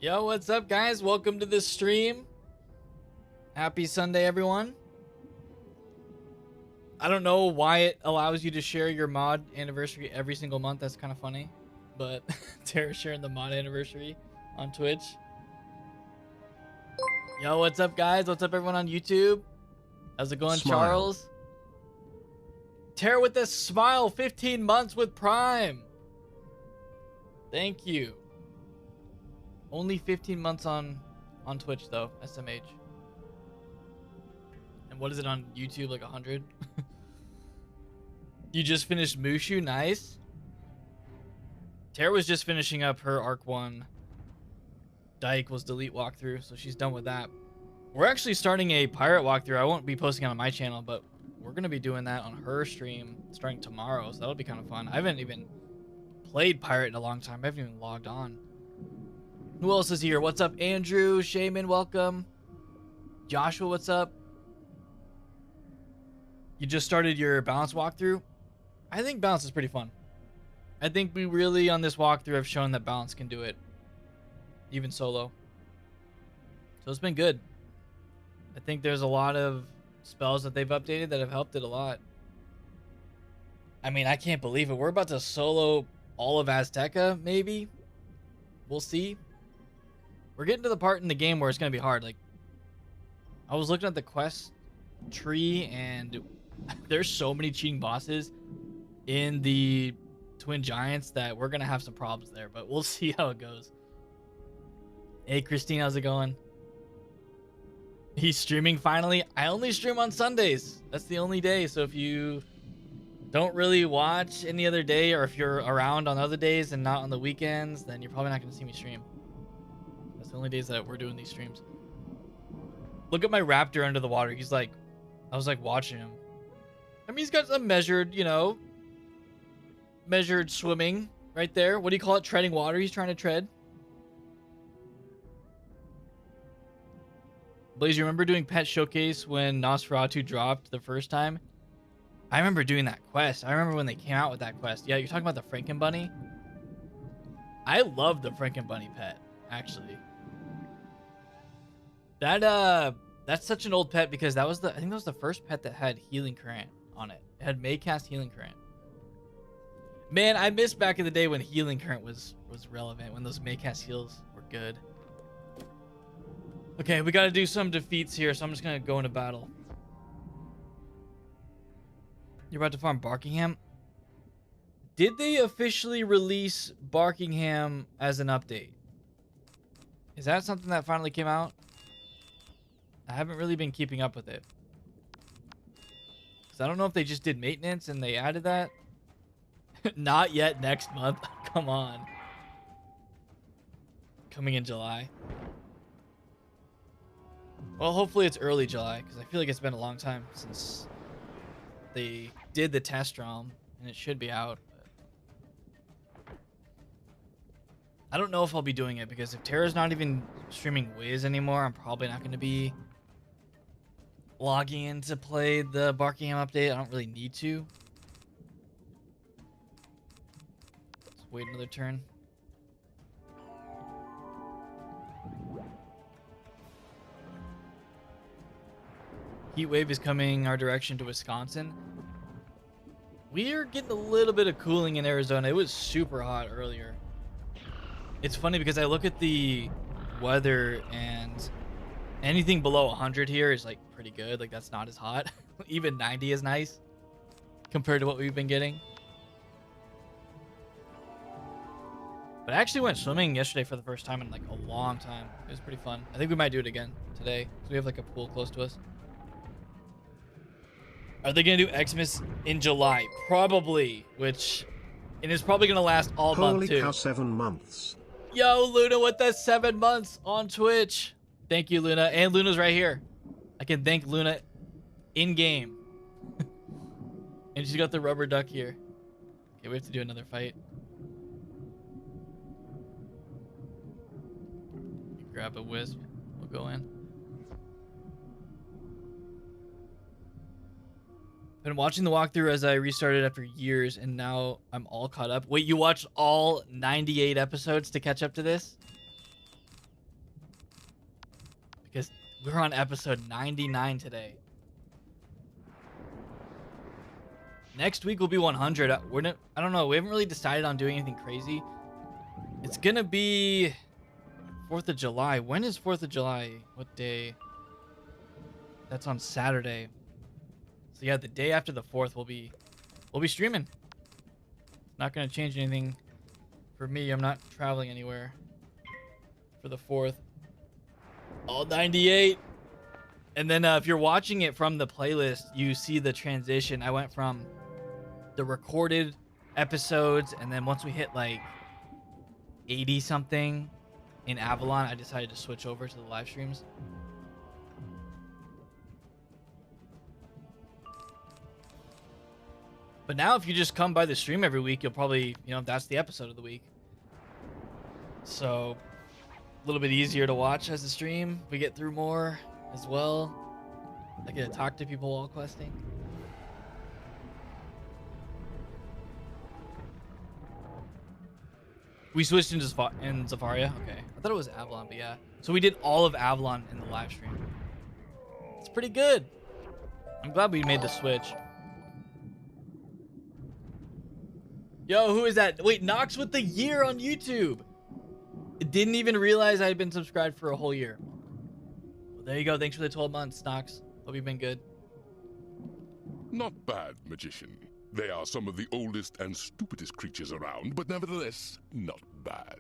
Yo, what's up, guys? Welcome to the stream. Happy Sunday, everyone. I don't know why it allows you to share your mod anniversary every single month. That's kind of funny. But Tara sharing the mod anniversary on Twitch. Yo, what's up, guys? What's up, everyone on YouTube? How's it going, Smile. Charles? Tara with the smile, 15 months with Prime. Thank you. Only 15 months on Twitch, though, SMH. And what is it on YouTube, like 100? You just finished Mushu, nice. Tara was just finishing up her Arc 1 Dike was delete walkthrough, so she's done with that. We're actually starting a pirate walkthrough. I won't be posting it on my channel, but we're going to be doing that on her stream starting tomorrow, so that'll be kind of fun. I haven't even played pirate in a long time. I haven't even logged on. Who else is here? What's up, Andrew? Shaman, welcome. Joshua, what's up? You just started your balance walkthrough? I think balance is pretty fun. I think we really, on this walkthrough, have shown that balance can do it. Even solo. So it's been good. I think there's a lot of spells that they've updated that have helped it a lot. I mean, I can't believe it. We're about to solo all of Azteca, maybe? We'll see. We're getting to the part in the game where it's going to be hard. Like, I was looking at the quest tree, and there's so many cheating bosses in the Twin Giants that we're going to have some problems there, but we'll see how it goes. Hey, Christine, how's it going? He's streaming finally. I only stream on Sundays. That's the only day. So if you don't really watch any other day, or if you're around on other days and not on the weekends, then you're probably not going to see me stream. That's the only days that we're doing these streams. Look at my raptor under the water. He's like, I was like watching him. I mean, he's got some measured, you know, measured swimming right there. What do you call it? Treading water. He's trying to tread. Blaze, you remember doing Pet Showcase when Nosferatu dropped the first time? I remember doing that quest. I remember when they came out with that quest. Yeah, you're talking about the Franken Bunny? I love the Franken Bunny pet, actually. That's such an old pet because that was I think that was the first pet that had Healing Current on it. It had Maycast Healing Current. Man, I miss back in the day when Healing Current was relevant, when those Maycast heals were good. Okay, we got to do some defeats here, so I'm just going to go into battle. You're about to farm Barkingham? Did they officially release Barkingham as an update? Is that something that finally came out? I haven't really been keeping up with it. Because I don't know if they just did maintenance and they added that. Not yet next month. Come on. Coming in July. Well, hopefully it's early July, because I feel like it's been a long time since they did the test realm, and it should be out. But I don't know if I'll be doing it, because if Tara's not even streaming Wiz anymore, I'm probably not going to be logging in to play the Barkingham update. I don't really need to. Let's wait another turn. Heat wave is coming our direction to Wisconsin. We are getting a little bit of cooling in Arizona. It was super hot earlier. It's funny because I look at the weather and anything below 100 here is like pretty good. Like that's not as hot. Even 90 is nice compared to what we've been getting. But I actually went swimming yesterday for the first time in like a long time. It was pretty fun. I think we might do it again today. So we have like a pool close to us. Are they going to do Xmas in July? Probably, and it's probably going to last all month too. Holy cow, 7 months. Yo, Luna with the 7 months on Twitch. Thank you, Luna. And Luna's right here. I can thank Luna in-game. And she's got the rubber duck here. Okay, we have to do another fight. Grab a wisp. We'll go in. Been watching the walkthrough as I restarted after years, and now I'm all caught up. Wait, you watched all 98 episodes to catch up to this? We're on episode 99 today. Next week will be 100. I don't know. We haven't really decided on doing anything crazy. It's gonna be 4th of July. When is 4th of July? What day? That's on Saturday. So yeah, the day after the 4th we'll be streaming. Not gonna change anything for me. I'm not traveling anywhere for the 4th. All 98. And then if you're watching it from the playlist, you see the transition. I went from the recorded episodes, and then once we hit like 80 something in Avalon, I decided to switch over to the live streams. But now if you just come by the stream every week, you'll probably, that's the episode of the week. So a little bit easier to watch as a stream. We get through more as well. I get to talk to people while questing. We switched into Zafaria? Okay. I thought it was Avalon, but yeah. So we did all of Avalon in the live stream. It's pretty good. I'm glad we made the switch. Yo, who is that? Wait, Nox with the year on YouTube. Didn't even realize I had been subscribed for a whole year. Well, there you go. Thanks for the 12 months, Nox. Hope you've been good. Not bad, magician. They are some of the oldest and stupidest creatures around, but nevertheless, not bad.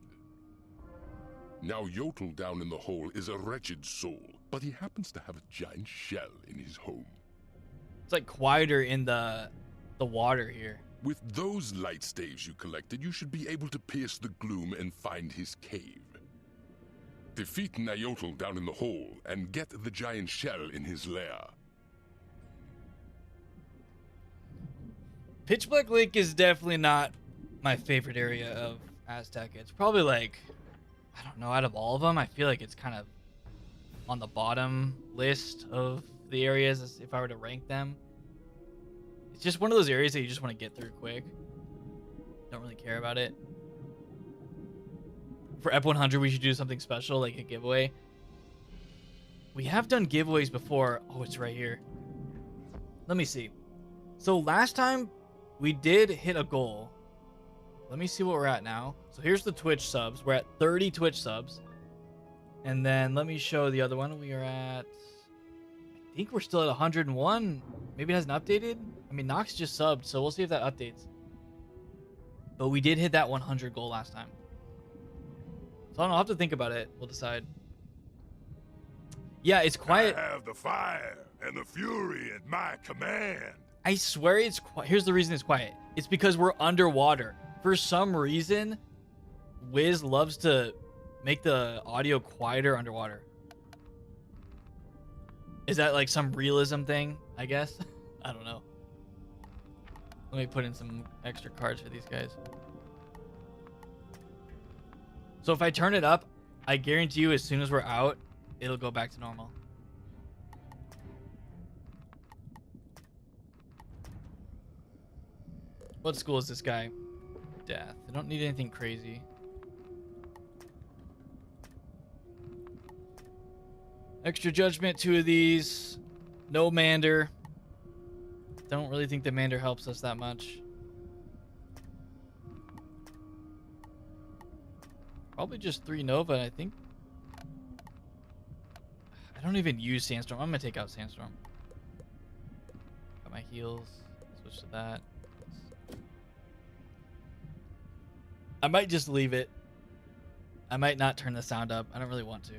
Now Yotl down in the hole is a wretched soul, but he happens to have a giant shell in his home. It's like quieter in the water here. With those light staves you collected, you should be able to pierce the gloom and find his cave. Defeat Nyotl down in the hole and get the giant shell in his lair. Pitch Black Lake is definitely not my favorite area of Azteca. It's probably like, I don't know, out of all of them, I feel like it's kind of on the bottom list of the areas if I were to rank them. It's just one of those areas that you just want to get through quick. Don't really care about it. For Ep 100, we should do something special, like a giveaway. We have done giveaways before. Oh, it's right here. Let me see. So last time we did hit a goal. Let me see what we're at now. So here's the Twitch subs. We're at 30 Twitch subs. And then let me show the other one. We are at, I think we're still at 101. Maybe it hasn't updated. I mean, Nox just subbed, so we'll see if that updates. But we did hit that 100 goal last time. So I don't know, I'll have to think about it. We'll decide. Yeah, it's quiet. I have the fire and the fury at my command. I swear it's quiet. Here's the reason it's quiet. It's because we're underwater. For some reason, Wiz loves to make the audio quieter underwater. Is that like some realism thing, I guess? I don't know. Let me put in some extra cards for these guys. So if I turn it up, I guarantee you as soon as we're out, it'll go back to normal. What school is this guy? Death. I don't need anything crazy. Extra judgment, 2 of these. No Mander. Don't really think the Mander helps us that much. Probably just 3 Nova, I think. I don't even use Sandstorm. I'm gonna take out Sandstorm. Got my heals. Switch to that. I might just leave it. I might not turn the sound up. I don't really want to.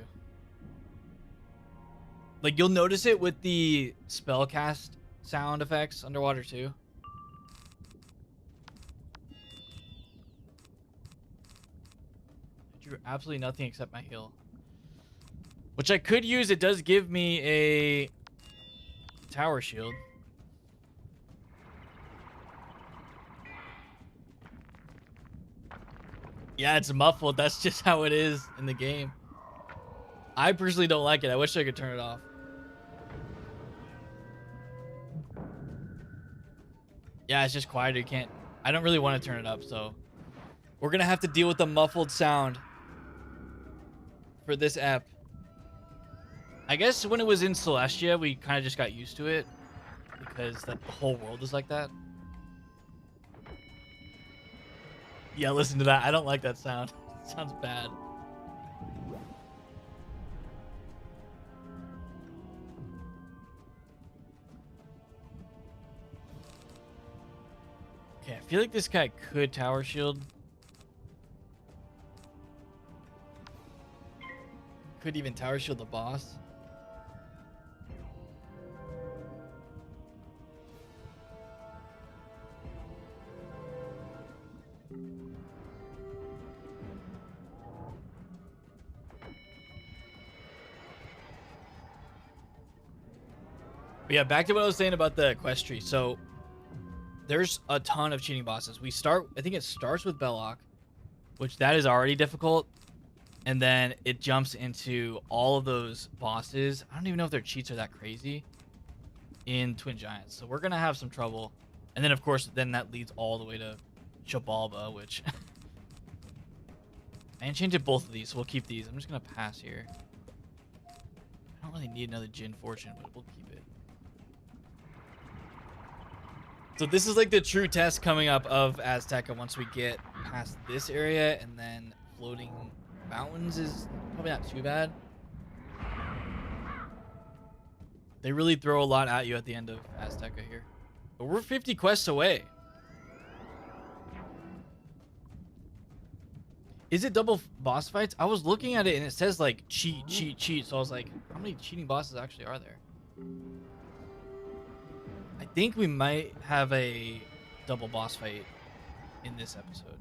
Like, you'll notice it with the spellcast sound effects underwater too. I drew absolutely nothing except my heal, which I could use. It does give me a tower shield. Yeah, it's muffled. That's just how it is in the game. I personally don't like it. I wish I could turn it off. Yeah, it's just quieter. You can't. I don't really want to turn it up, so we're gonna have to deal with the muffled sound for this app. I guess when it was in Celestia, we kind of just got used to it because the whole world is like that. Yeah, listen to that. I don't like that sound. It sounds bad. Okay, I feel like this guy could tower shield. Could even tower shield the boss. But yeah, back to what I was saying about the quest tree. So there's a ton of cheating bosses. I think it starts with Belloc, which that is already difficult. And then it jumps into all of those bosses. I don't even know if their cheats are that crazy in Twin Giants. So we're going to have some trouble. And then, of course, then that leads all the way to Chabalba, which... I enchanted both of these, so we'll keep these. I'm just going to pass here. I don't really need another Jin Fortune, but we'll keep it. So this is like the true test coming up of Azteca once we get past this area, and then floating mountains is probably not too bad. They really throw a lot at you at the end of Azteca here. But we're 50 quests away. Is it double boss fights? I was looking at it and it says like cheat, cheat, cheat. So I was like, how many cheating bosses actually are there? I think we might have a double boss fight in this episode.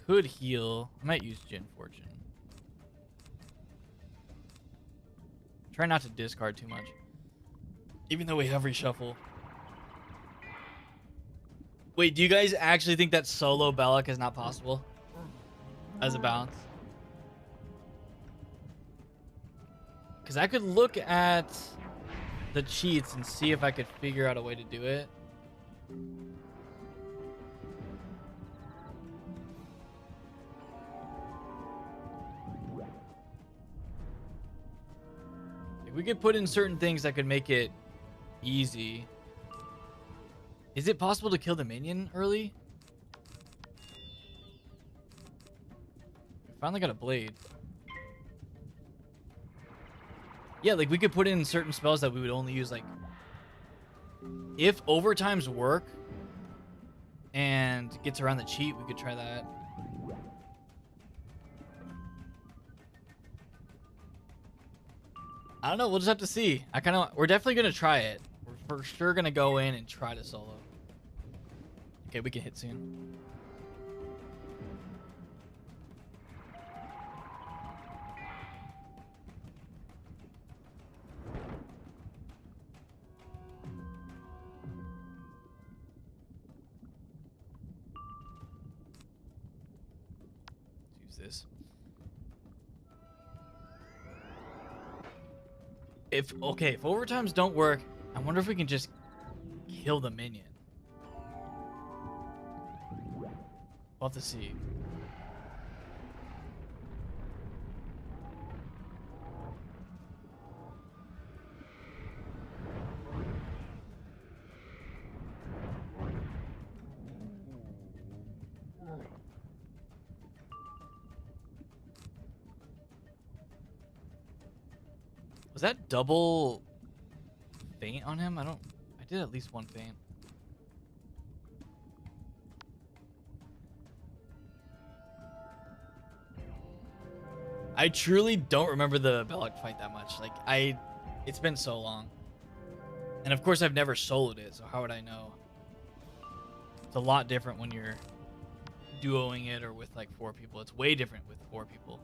Could heal. I might use Jin Fortune. Try not to discard too much. Even though we have reshuffle. Wait, do you guys actually think that solo Belloc is not possible? As a balance? Because I could look at the cheats and see if I could figure out a way to do it. If we could put in certain things that could make it easy. Is it possible to kill the minion early? We finally got a blade. Yeah, like we could put in certain spells that we would only use like if overtimes work and gets around the cheat, we could try that. I don't know, we'll just have to see. We're definitely gonna try it. We're for sure gonna go in and try to solo. Okay, we can hit soon. Let's use this. If overtimes don't work, I wonder if we can just kill the minion. We'll have to see. Was that double feint on him? I did at least one feint. I truly don't remember the Belloc fight that much. Like it's been so long. And of course I've never soloed it, so how would I know? It's a lot different when you're duoing it or with like 4 people. It's way different with 4 people.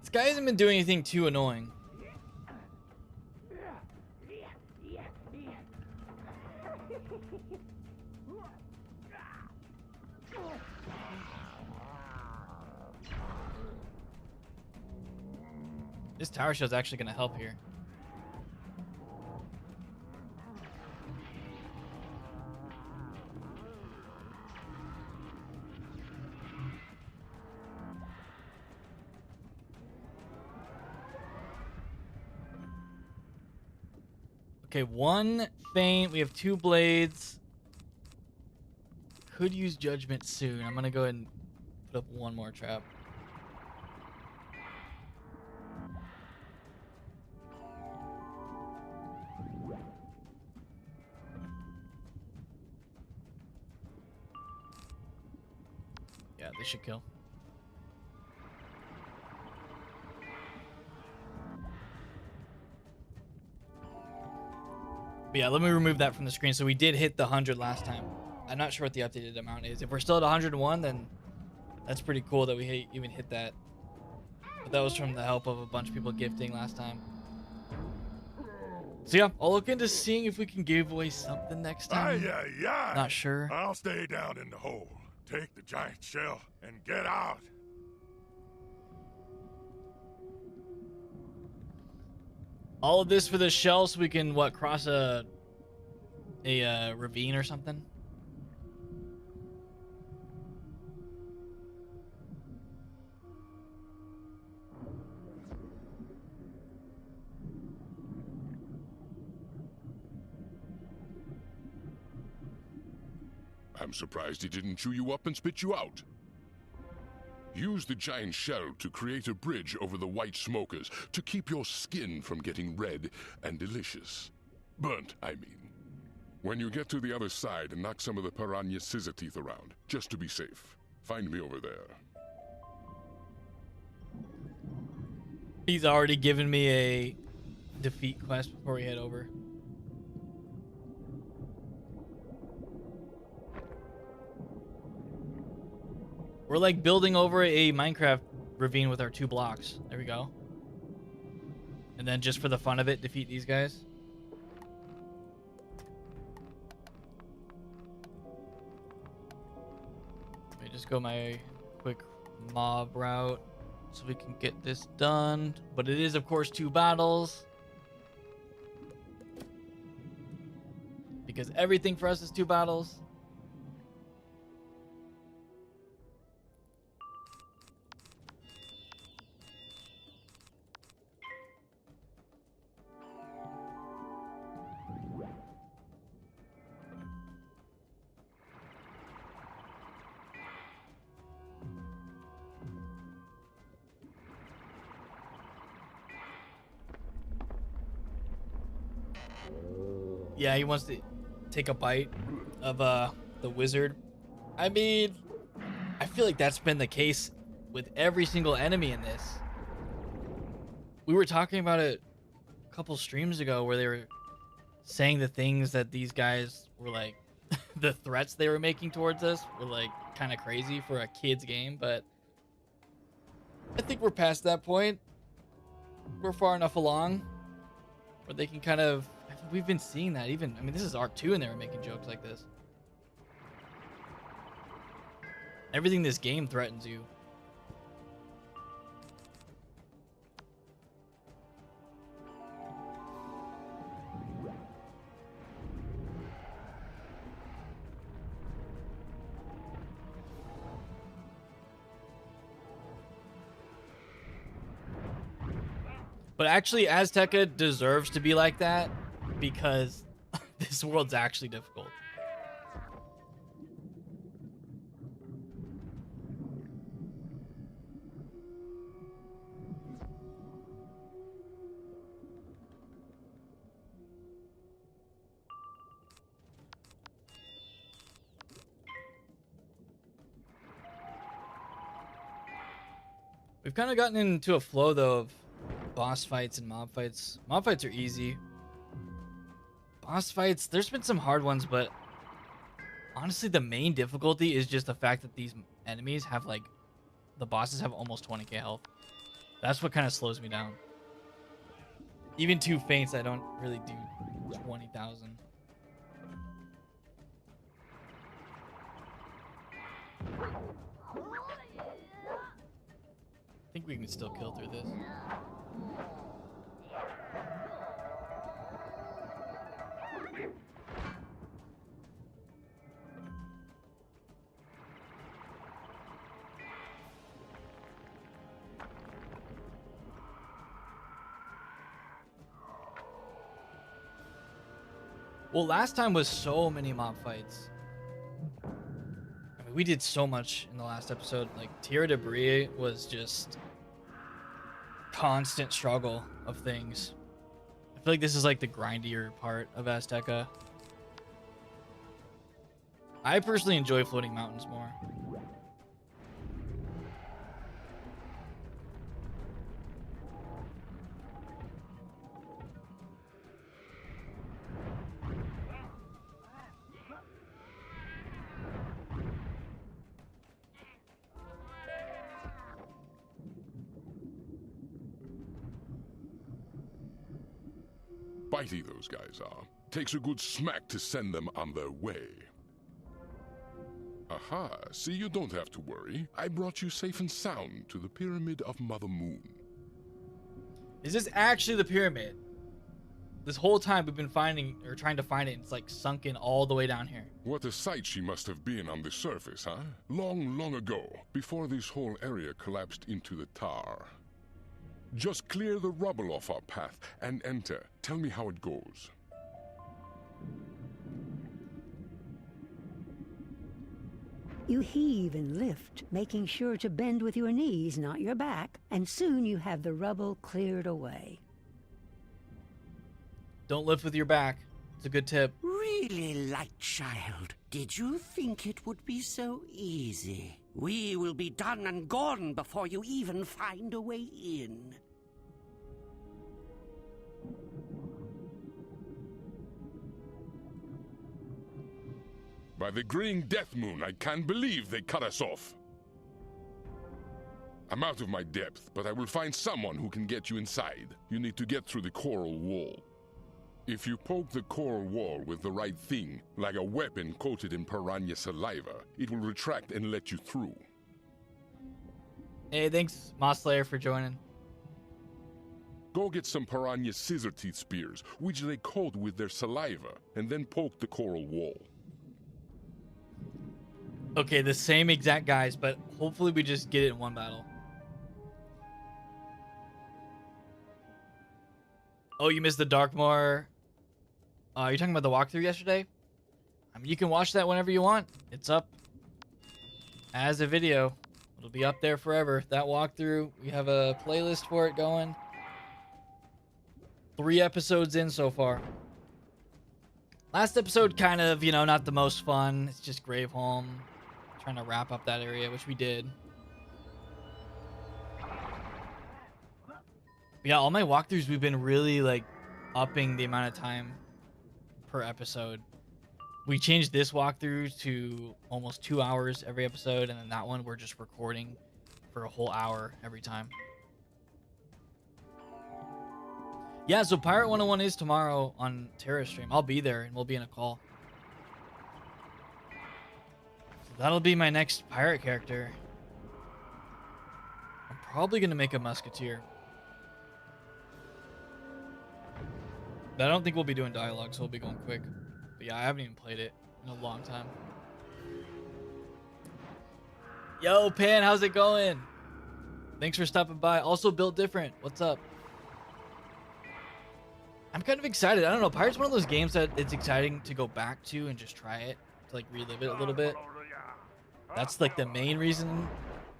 This guy hasn't been doing anything too annoying. This tower shell is actually going to help here. Okay, one feint. We have 2 blades. Could use judgment soon. I'm going to go ahead and put up one more trap. Yeah, they should kill. But yeah, let me remove that from the screen. So we did hit the 100 last time. I'm not sure what the updated amount is. If we're still at 101, then that's pretty cool that we even hit that. But that was from the help of a bunch of people gifting last time. So yeah, I'll look into seeing if we can give away something next time. Not sure. I'll stay down in the hole. Take the giant shell and get out. All of this for the shell so we can, what, cross a ravine or something? I'm surprised he didn't chew you up and spit you out. Use the giant shell to create a bridge over the white smokers to keep your skin from getting red and delicious. Burnt, I mean. When you get to the other side, knock some of the piranha scissor teeth around, just to be safe. Find me over there. He's already given me a defeat quest before we head over. We're like building over a Minecraft ravine with our 2 blocks. There we go. And then just for the fun of it, defeat these guys. Let me just go my quick mob route so we can get this done. But it is, of course, 2 battles. Because everything for us is 2 battles. Yeah, he wants to take a bite of the wizard. I mean, I feel like that's been the case with every single enemy in this. We were talking about it a couple streams ago where they were saying the things that these guys were like, the threats they were making towards us were like kind of crazy for a kid's game, but I think we're past that point. We're far enough along where they can kind of, we've been seeing that even, I mean, this is Arc 2 and they were making jokes like this. Everything this game threatens you. But actually, Azteca deserves to be like that because this world's actually difficult. We've kind of gotten into a flow, though, of boss fights and mob fights. Mob fights are easy. Boss fights, there's been some hard ones, but honestly, the main difficulty is just the fact that these enemies have, like, the bosses have almost 20k health. That's what kind of slows me down. Even 2 feints, I don't really do 20,000. I think we can still kill through this. Well, last time was so many mob fights. I mean, we did so much in the last episode. Like, Tierra Debris was just constant struggle of things. I feel like this is like the grindier part of Azteca. I personally enjoy floating mountains more. Bitey those guys are. Takes a good smack to send them on their way. Aha, see, you don't have to worry. I brought you safe and sound to the Pyramid of Mother Moon. Is this actually the pyramid? This whole time we've been finding, or trying to find it, and it's like sunken all the way down here. What a sight she must have been on the surface, huh? Long, long ago, before this whole area collapsed into the tar. Just clear the rubble off our path and enter. Tell me how it goes. You heave and lift, making sure to bend with your knees, not your back, and soon you have the rubble cleared away. Don't lift with your back. It's a good tip. Really, light child, did you think it would be so easy? We will be done and gone before you even find a way in. By the green death moon, I can't believe they cut us off. I'm out of my depth, but I will find someone who can get you inside. You need to get through the coral wall. If you poke the coral wall with the right thing, like a weapon coated in piranha saliva, it will retract and let you through. Hey, thanks, Moss Slayer, for joining. Go get some piranha scissor teeth spears, which they coat with their saliva, and then poke the coral wall. Okay, the same exact guys, but hopefully we just get it in one battle. Oh, you missed the Darkmoor. You're talking about the walkthrough yesterday? I mean, you can watch that whenever you want. It's up as a video. It'll be up there forever. That walkthrough, we have a playlist for it going. 3 episodes in so far. Last episode, kind of, you know, not the most fun. It's just Graveholm. Trying to wrap up that area, which we did. But yeah, all my walkthroughs, we've been really, like, upping the amount of time per episode. We changed this walkthrough to almost 2 hours every episode, and then that one we're just recording for a whole hour every time. Yeah, so Pirate 101 is tomorrow on Terra stream. I'll be there, and we'll be in a call. So that'll be my next pirate character. I'm probably going to make a musketeer. But I don't think we'll be doing dialogue, so we'll be going quick. But yeah, I haven't even played it in a long time. Yo, Pan, how's it going? Thanks for stopping by. Also, Built Different. What's up? I'm kind of excited. I don't know. Pirate's one of those games that it's exciting to go back to and just try it. To like relive it a little bit. That's like the main reason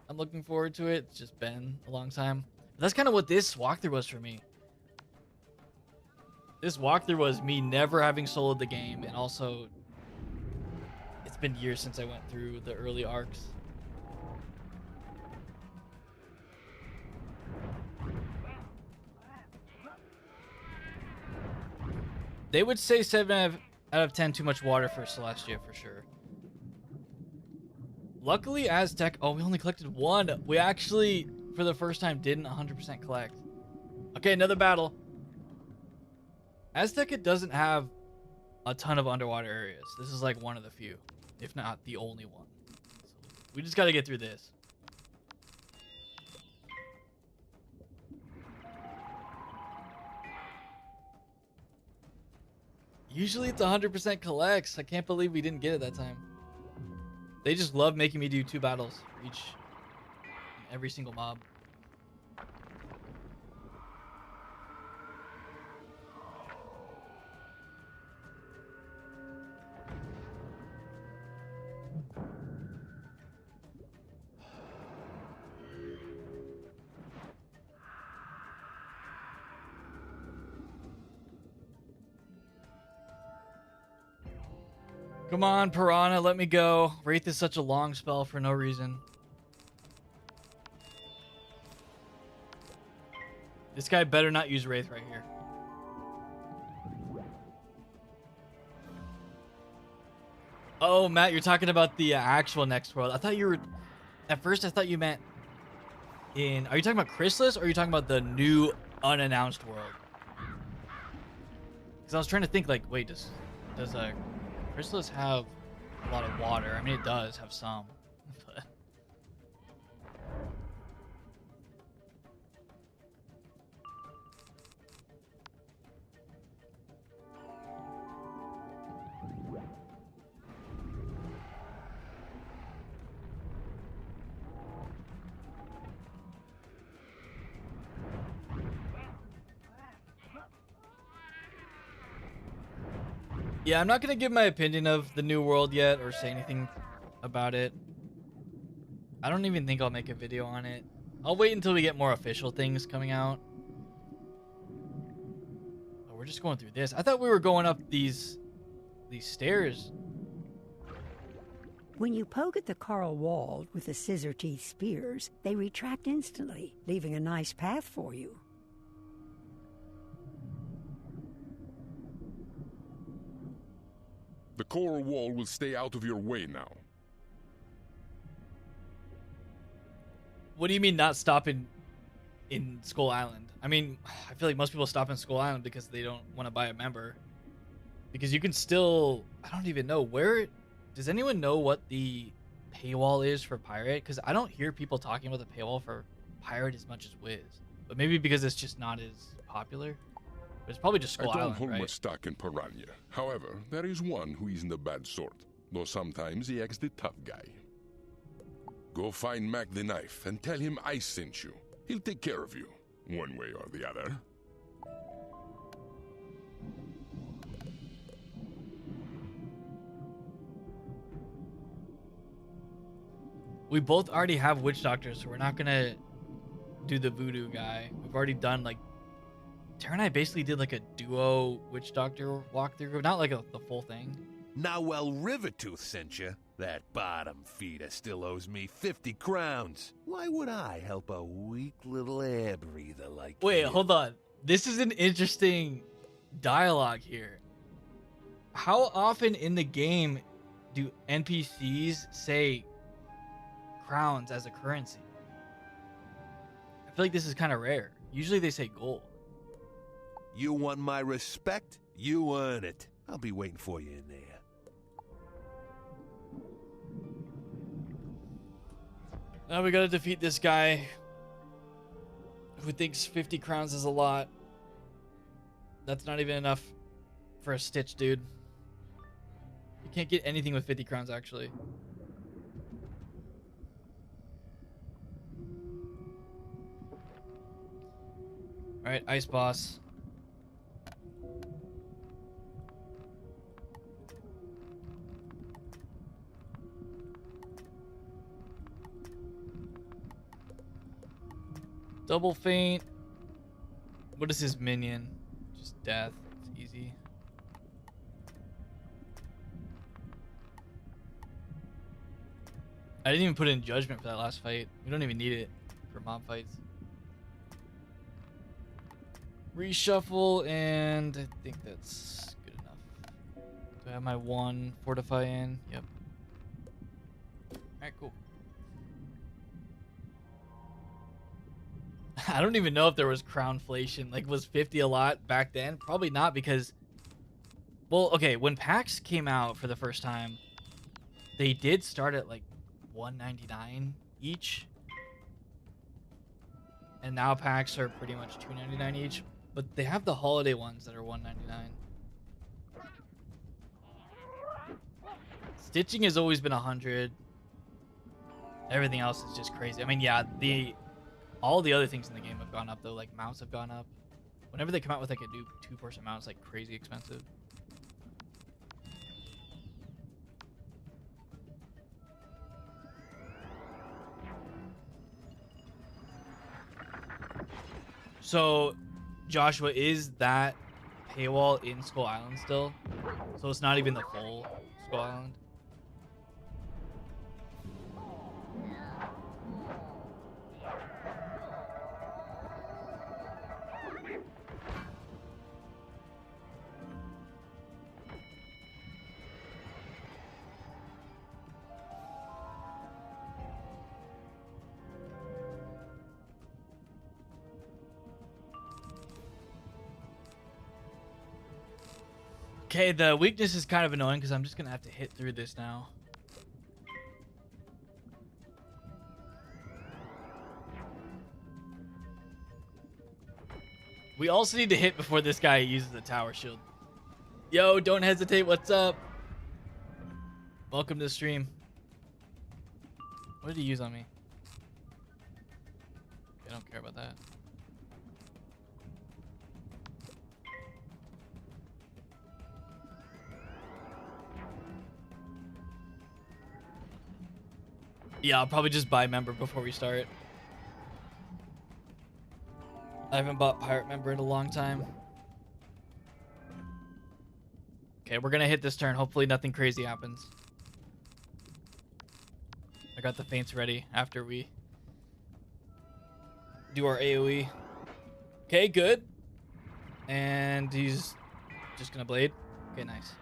I'm looking forward to it. It's just been a long time. But that's kind of what this walkthrough was for me. This walkthrough was me never having soloed the game, and also it's been years since I went through the early arcs. They would say 7 out of 10 too much water for Celestia for sure. Luckily, Aztec. Oh, we only collected 1. We actually, for the first time, didn't 100% collect. Okay, another battle. Azteca doesn't have a ton of underwater areas. This is like one of the few, if not the only one. So We just got to get through this. Usually it's 100% collects. I can't believe we didn't get it that time. They just love making me do 2 battles for every single mob. Come on, Piranha, let me go. Wraith is such a long spell for no reason. This guy better not use Wraith right here. Oh, Matt, you're talking about the actual next world. I thought you were... At first, I thought you meant in... Are you talking about Chrysalis, or are you talking about the new unannounced world? Because I was trying to think, like, wait, does Chrysalis have a lot of water? I mean, it does have some. But... Yeah, I'm not going to give my opinion of the new world yet or say anything about it. I don't even think I'll make a video on it. I'll wait until we get more official things coming out. Oh, we're just going through this. I thought we were going up these stairs. When you poke at the coral wall with the scissor teeth spears, they retract instantly, leaving a nice path for you. The coral wall will stay out of your way now. What do you mean not stopping in Skull Island? I mean, I feel like most people stop in Skull Island because they don't want to buy a member. Because you can still... I don't even know where... Does anyone know what the paywall is for Pirate? Because I don't hear people talking about the paywall for Pirate as much as Wiz. But maybe because it's just not as popular. But it's probably just Skull I don't Island, hold right? much stock in Piranha. However, there is one who isn't a bad sort. Though sometimes he acts the tough guy. Go find Mac the Knife and tell him I sent you. He'll take care of you, one way or the other. We both already have Witch Doctors, so we're not gonna do the voodoo guy. We've already done, like... Tara and I basically did like a duo Witch Doctor walkthrough. Not like the full thing. Now, well, Rivertooth sent you. That bottom feeder still owes me 50 crowns. Why would I help a weak little air breather like Wait, you? hold on. This is an interesting dialogue here. How often in the game do NPCs say crowns as a currency? I feel like this is kind of rare. Usually they say gold. You want my respect? You earn it. I'll be waiting for you in there. Now we gotta defeat this guy who thinks 50 crowns is a lot. That's not even enough for a Stitch, dude. You can't get anything with 50 crowns, actually. Alright, Ice Boss. Double Feint. What is his minion? Just death. It's easy. I didn't even put in Judgment for that last fight. We don't even need it for mob fights. Reshuffle, and I think that's good enough. Do I have my one Fortify in? Yep. Alright, cool. I don't even know if there was crownflation. Like, was 50 a lot back then? Probably not, because... Well, okay, when packs came out for the first time, they did start at, like, $199 each. And now packs are pretty much $299 each. But they have the holiday ones that are $199. Stitching has always been $100. Everything else is just crazy. I mean, yeah, all the other things in the game have gone up though. Like mounts have gone up. Whenever they come out with like a new 2-person mount, it's like crazy expensive. So, Joshua, is that paywall in Skull Island still? So it's not even the full Skull Island? Okay, the weakness is kind of annoying because I'm just going to have to hit through this now. We also need to hit before this guy uses the tower shield. Yo, don't hesitate. What's up? Welcome to the stream. What did he use on me? I don't care about that. Yeah, I'll probably just buy member before we start. I haven't bought pirate member in a long time. Okay, we're gonna hit this turn. Hopefully nothing crazy happens. I got the feints ready after we do our AoE. Okay, good. And he's just gonna blade. Okay, nice.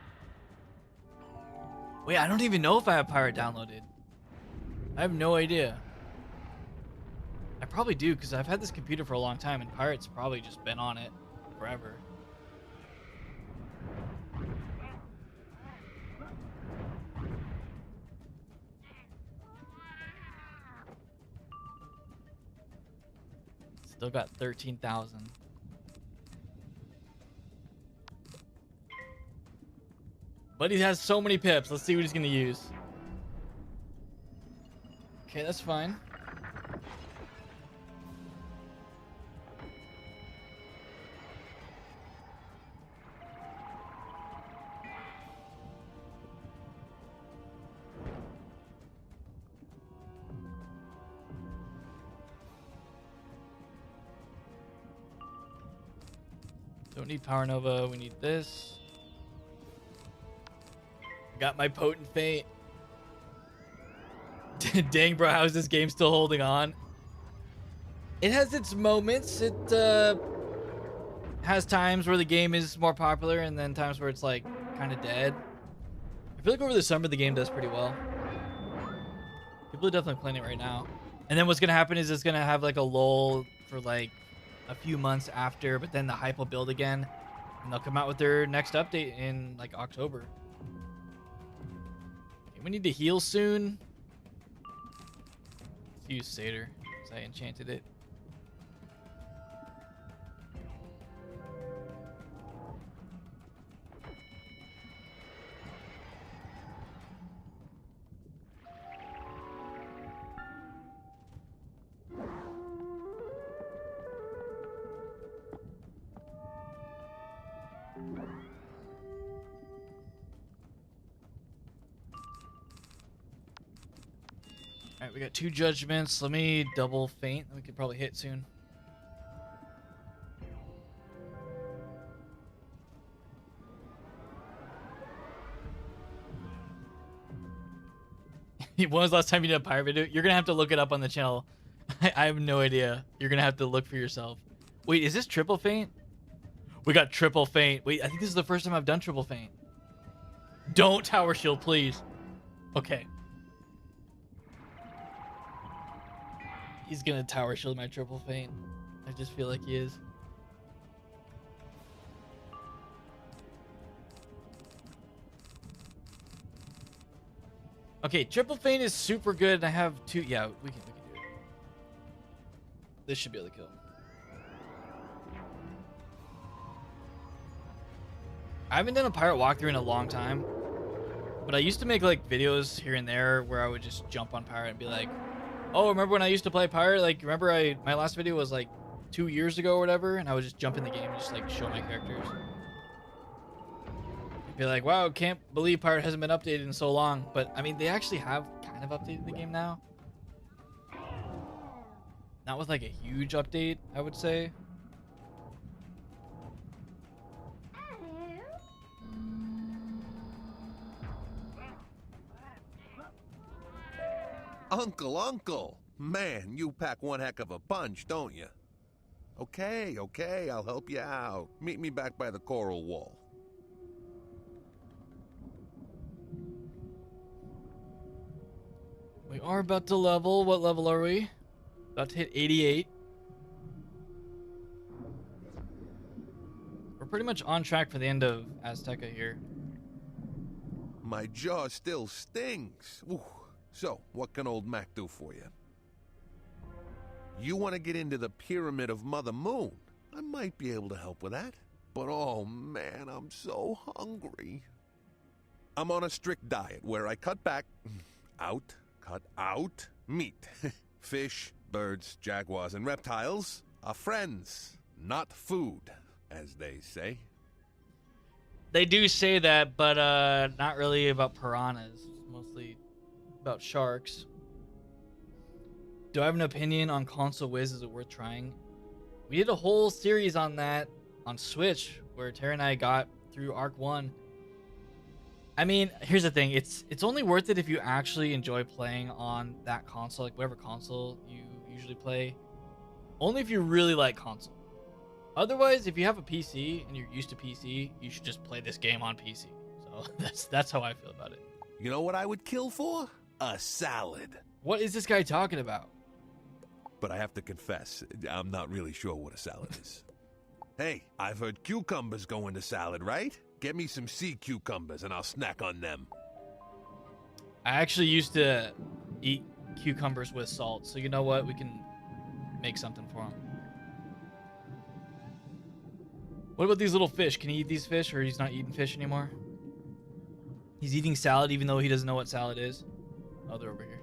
Wait, I don't even know if I have pirate downloaded. I have no idea. I probably do because I've had this computer for a long time and Pirate's probably just been on it forever. Still got 13,000. But he has so many pips. Let's see what he's going to use. Okay, that's fine. Don't need Power Nova. We need this. Got my potent feint. Dang, bro, how's this game still holding on? It has its moments. It has times where the game is more popular and then times where it's like kind of dead. I feel like over the summer the game does pretty well. People are definitely playing it right now. And then what's gonna happen is it's gonna have like a lull for like a few months after, but then the hype will build again and they'll come out with their next update in like October. Okay, we need to heal soon. Let's use Satyr because I enchanted it. Alright, we got 2 judgments. Let me double feint. We could probably hit soon. When was the last time you did a pirate video? You're gonna have to look it up on the channel. I have no idea. You're gonna have to look for yourself. Wait, is this triple feint? We got triple feint. Wait, I think this is the first time I've done triple feint. Don't tower shield, please. Okay. He's gonna tower shield my triple feint. I just feel like he is. Okay, triple feint is super good. I have two. Yeah, we can do it. This should be able to kill him. I haven't done a pirate walkthrough in a long time, but I used to make like videos here and there where I would just jump on pirate and be like, "Oh, remember when I used to play pirate? Like, remember my last video was like 2 years ago or whatever, and I would just jump in the game and just like show my characters." Be like, "Wow, can't believe pirate hasn't been updated in so long." But I mean, they actually have kind of updated the game now. Not with like a huge update, I would say. Uncle! Man, you pack one heck of a punch, don't you? Okay, I'll help you out. Meet me back by the coral wall. We are about to level. What level are we? About to hit 88. We're pretty much on track for the end of Azteca here. My jaw still stings. Ooh. So, what can old Mac do for you? You want to get into the Pyramid of Mother Moon? I might be able to help with that. But oh man, I'm so hungry. I'm on a strict diet where I cut out meat. Fish, birds, jaguars, and reptiles are friends, not food, as they say. They do say that, but not really about piranhas. Mostly about sharks. Do I have an opinion on console Wiz? Is it worth trying? We did a whole series on that on Switch where Tara and I got through Arc 1. I mean, here's the thing. It's only worth it if you actually enjoy playing on that console, like whatever console you usually play. Only if you really like console. Otherwise, if you have a PC and you're used to PC, you should just play this game on PC. So that's how I feel about it. You know what I would kill for? A salad. What is this guy talking about? But I have to confess, I'm not really sure what a salad is. Hey, I've heard cucumbers go into salad, right? Get me some sea cucumbers and I'll snack on them. I actually used to eat cucumbers with salt, so you know what? We can make something for him. What about these little fish? Can he eat these fish, or he's not eating fish anymore? He's eating salad even though he doesn't know what salad is. Oh, they're over here.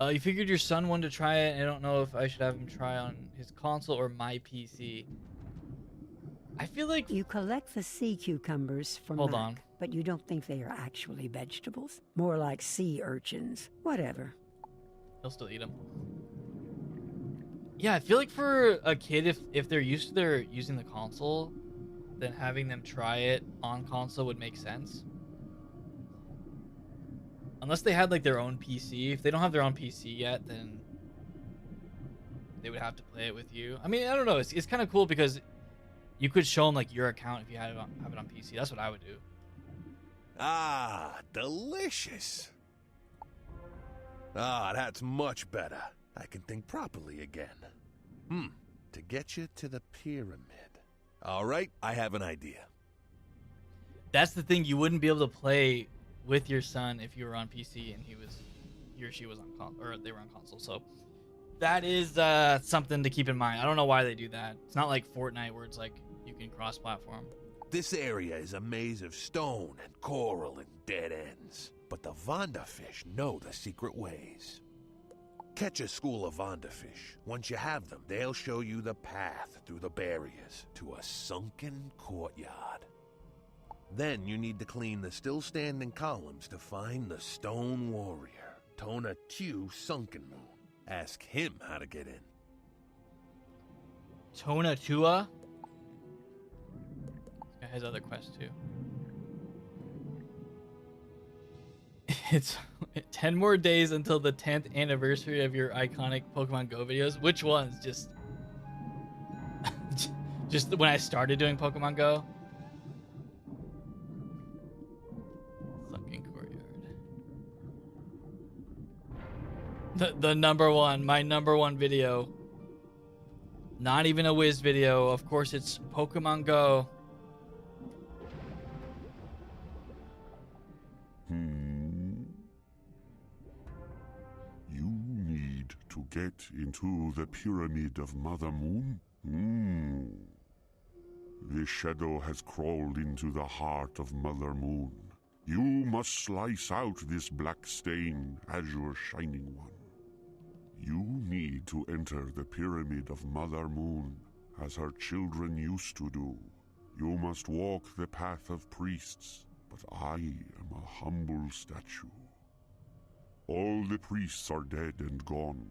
You figured your son wanted to try it, and I don't know if I should have him try on his console or my PC. I feel like... You collect the sea cucumbers from Hold Mac, on. but you don't think they are actually vegetables. More like sea urchins. Whatever. He'll still eat them. Yeah, I feel like for a kid, if they're used to using the console, then having them try it on console would make sense. Unless they had like their own PC. If they don't have their own PC yet, then they would have to play it with you. I mean, I don't know. It's kind of cool because you could show them like your account if you have it on PC. That's what I would do. Ah, delicious. Ah, that's much better. I can think properly again. To get you to the pyramid. All right, I have an idea. That's the thing. You wouldn't be able to play with your son if you were on PC and he or she was on console, or they were on console. So that is something to keep in mind. I don't know why they do that. It's not like Fortnite where it's like you can cross-platform. This area is a maze of stone and coral and dead ends. But the Vondafish know the secret ways. Catch a school of Vondafish. Once you have them, they'll show you the path through the barriers to a sunken courtyard. Then you need to clean the still-standing columns to find the stone warrior, Tona Tew Sunken Moon. Ask him how to get in. Tona Tua? This guy has other quests too. It's 10 more days until the 10th anniversary of your iconic Pokemon Go videos. Which ones? Just when I started doing Pokemon Go? Sunken Courtyard. The number one, my number one video. Not even a Wiz video. Of course, it's Pokemon Go. You need to get into the Pyramid of Mother Moon? The shadow has crawled into the heart of Mother Moon. You must slice out this black stain as your shining one. You need to enter the Pyramid of Mother Moon, as her children used to do. You must walk the path of priests, but I am a humble statue. All the priests are dead and gone.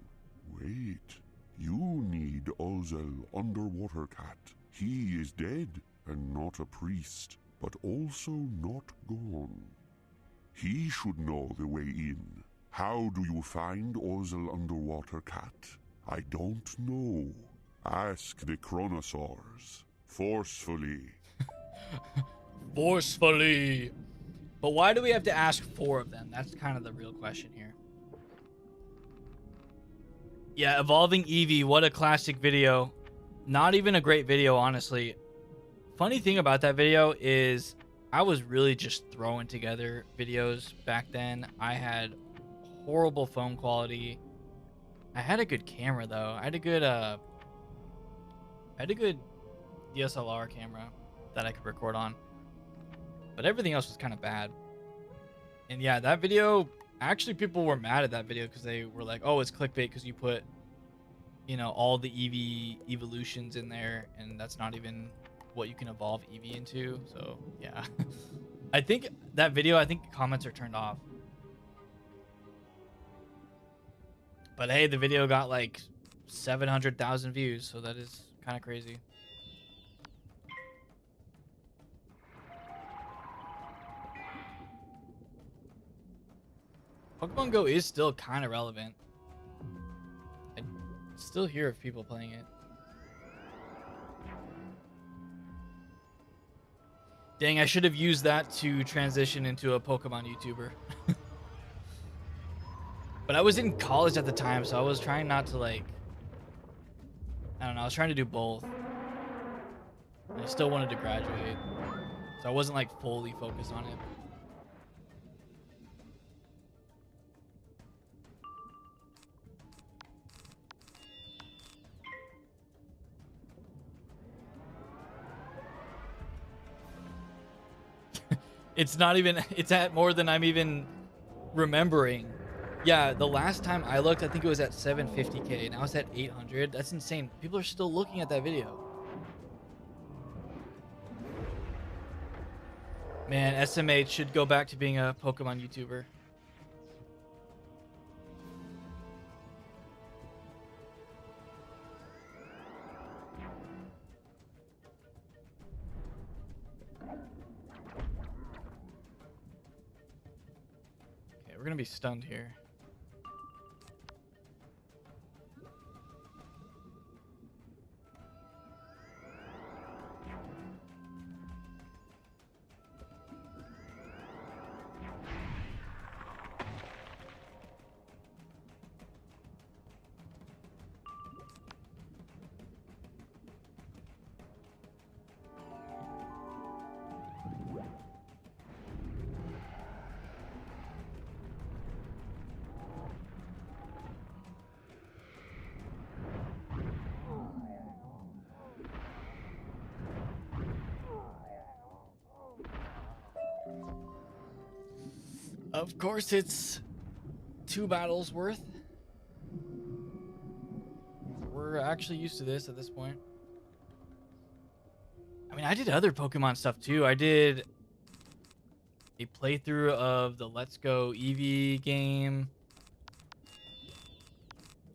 Wait, you need Ozel Underwater Cat. He is dead and not a priest, but also not gone. He should know the way in. How do you find Ozel Underwater Cat? I don't know. Ask the Chronosaurs. Forcefully. Forcefully. But why do we have to ask 4 of them? That's kind of the real question here. Yeah, Evolving Eevee, what a classic video. Not even a great video, honestly. Funny thing about that video is I was really just throwing together videos back then. I had horrible phone quality. I had a good camera though. I had a good DSLR camera that I could record on. But everything else was kind of bad. And yeah, that video, actually people were mad at that video because they were like, oh, it's clickbait because you put, you know, all the Eevee evolutions in there, and that's not even what you can evolve Eevee into. So yeah. I think that video, comments are turned off. But hey, the video got like 700,000 views, so that is kind of crazy. Pokemon Go is still kind of relevant. I still hear of people playing it. Dang, I should have used that to transition into a Pokemon YouTuber. But I was in college at the time, so I was trying not to like... I don't know, I was trying to do both. And I still wanted to graduate. So I wasn't like fully focused on it. It's not even, it's at more than I'm even remembering. Yeah, the last time I looked, I think it was at 750k. Now it's at 800. That's insane. People are still looking at that video. Man, SMH should go back to being a Pokemon YouTuber. We're gonna be stunned here. Of course, it's 2 battles worth. We're actually used to this at this point. I mean, I did other Pokemon stuff too. I did a playthrough of the Let's Go Eevee game.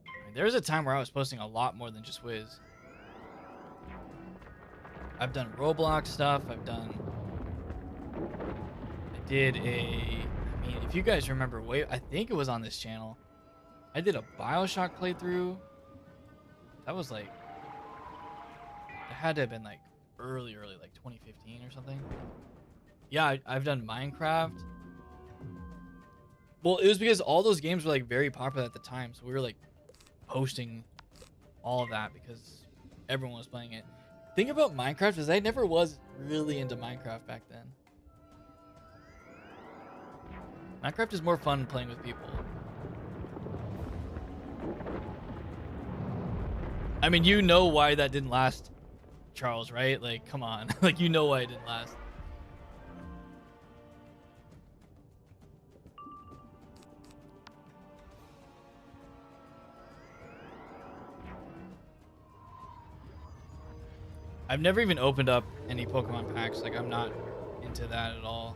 I mean, there was a time where I was posting a lot more than just Wiz. I've done Roblox stuff. I did a... I mean, if you guys remember, I think it was on this channel. I did a BioShock playthrough. That was like... It had to have been like early, like 2015 or something. Yeah, I've done Minecraft. Well, it was because all those games were like very popular at the time, so we were like posting all of that because everyone was playing it. Thing about Minecraft is I never was really into Minecraft back then. Minecraft is more fun playing with people. I mean, you know why that didn't last, Charles, right? Like, come on. Like, you know why it didn't last. I've never even opened up any Pokemon packs. Like, I'm not into that at all.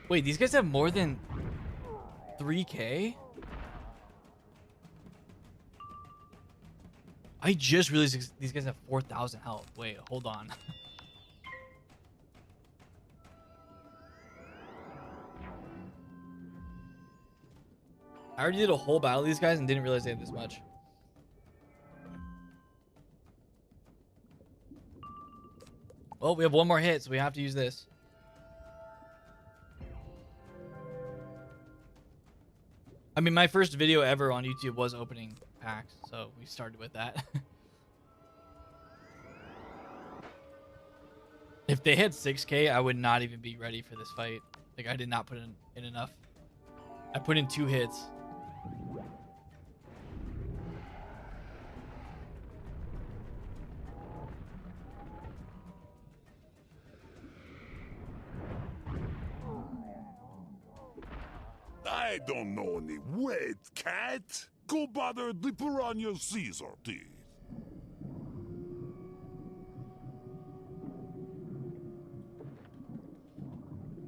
Wait, these guys have more than 3K? I just realized these guys have 4,000 health. Wait, hold on. I already did a whole battle of these guys and didn't realize they had this much. Well, we have one more hit, so we have to use this. I mean, my first video ever on YouTube was opening packs, so we started with that. If they had 6K, I would not even be ready for this fight. Like, I did not put in enough. I put in 2 hits. I don't know any. Wait, cat? Go bother the piranha Caesar, please.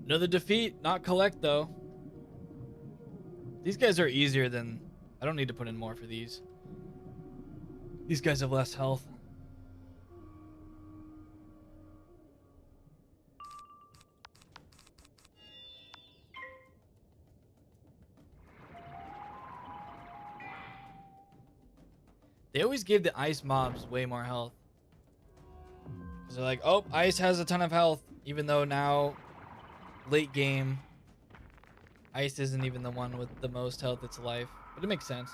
Another defeat, not collect though. These guys are easier than... I don't need to put in more for these. These guys have less health. They always give the ice mobs way more health. Because they're like, oh, ice has a ton of health. Even though now, late game, ice isn't even the one with the most health, it's life. But it makes sense.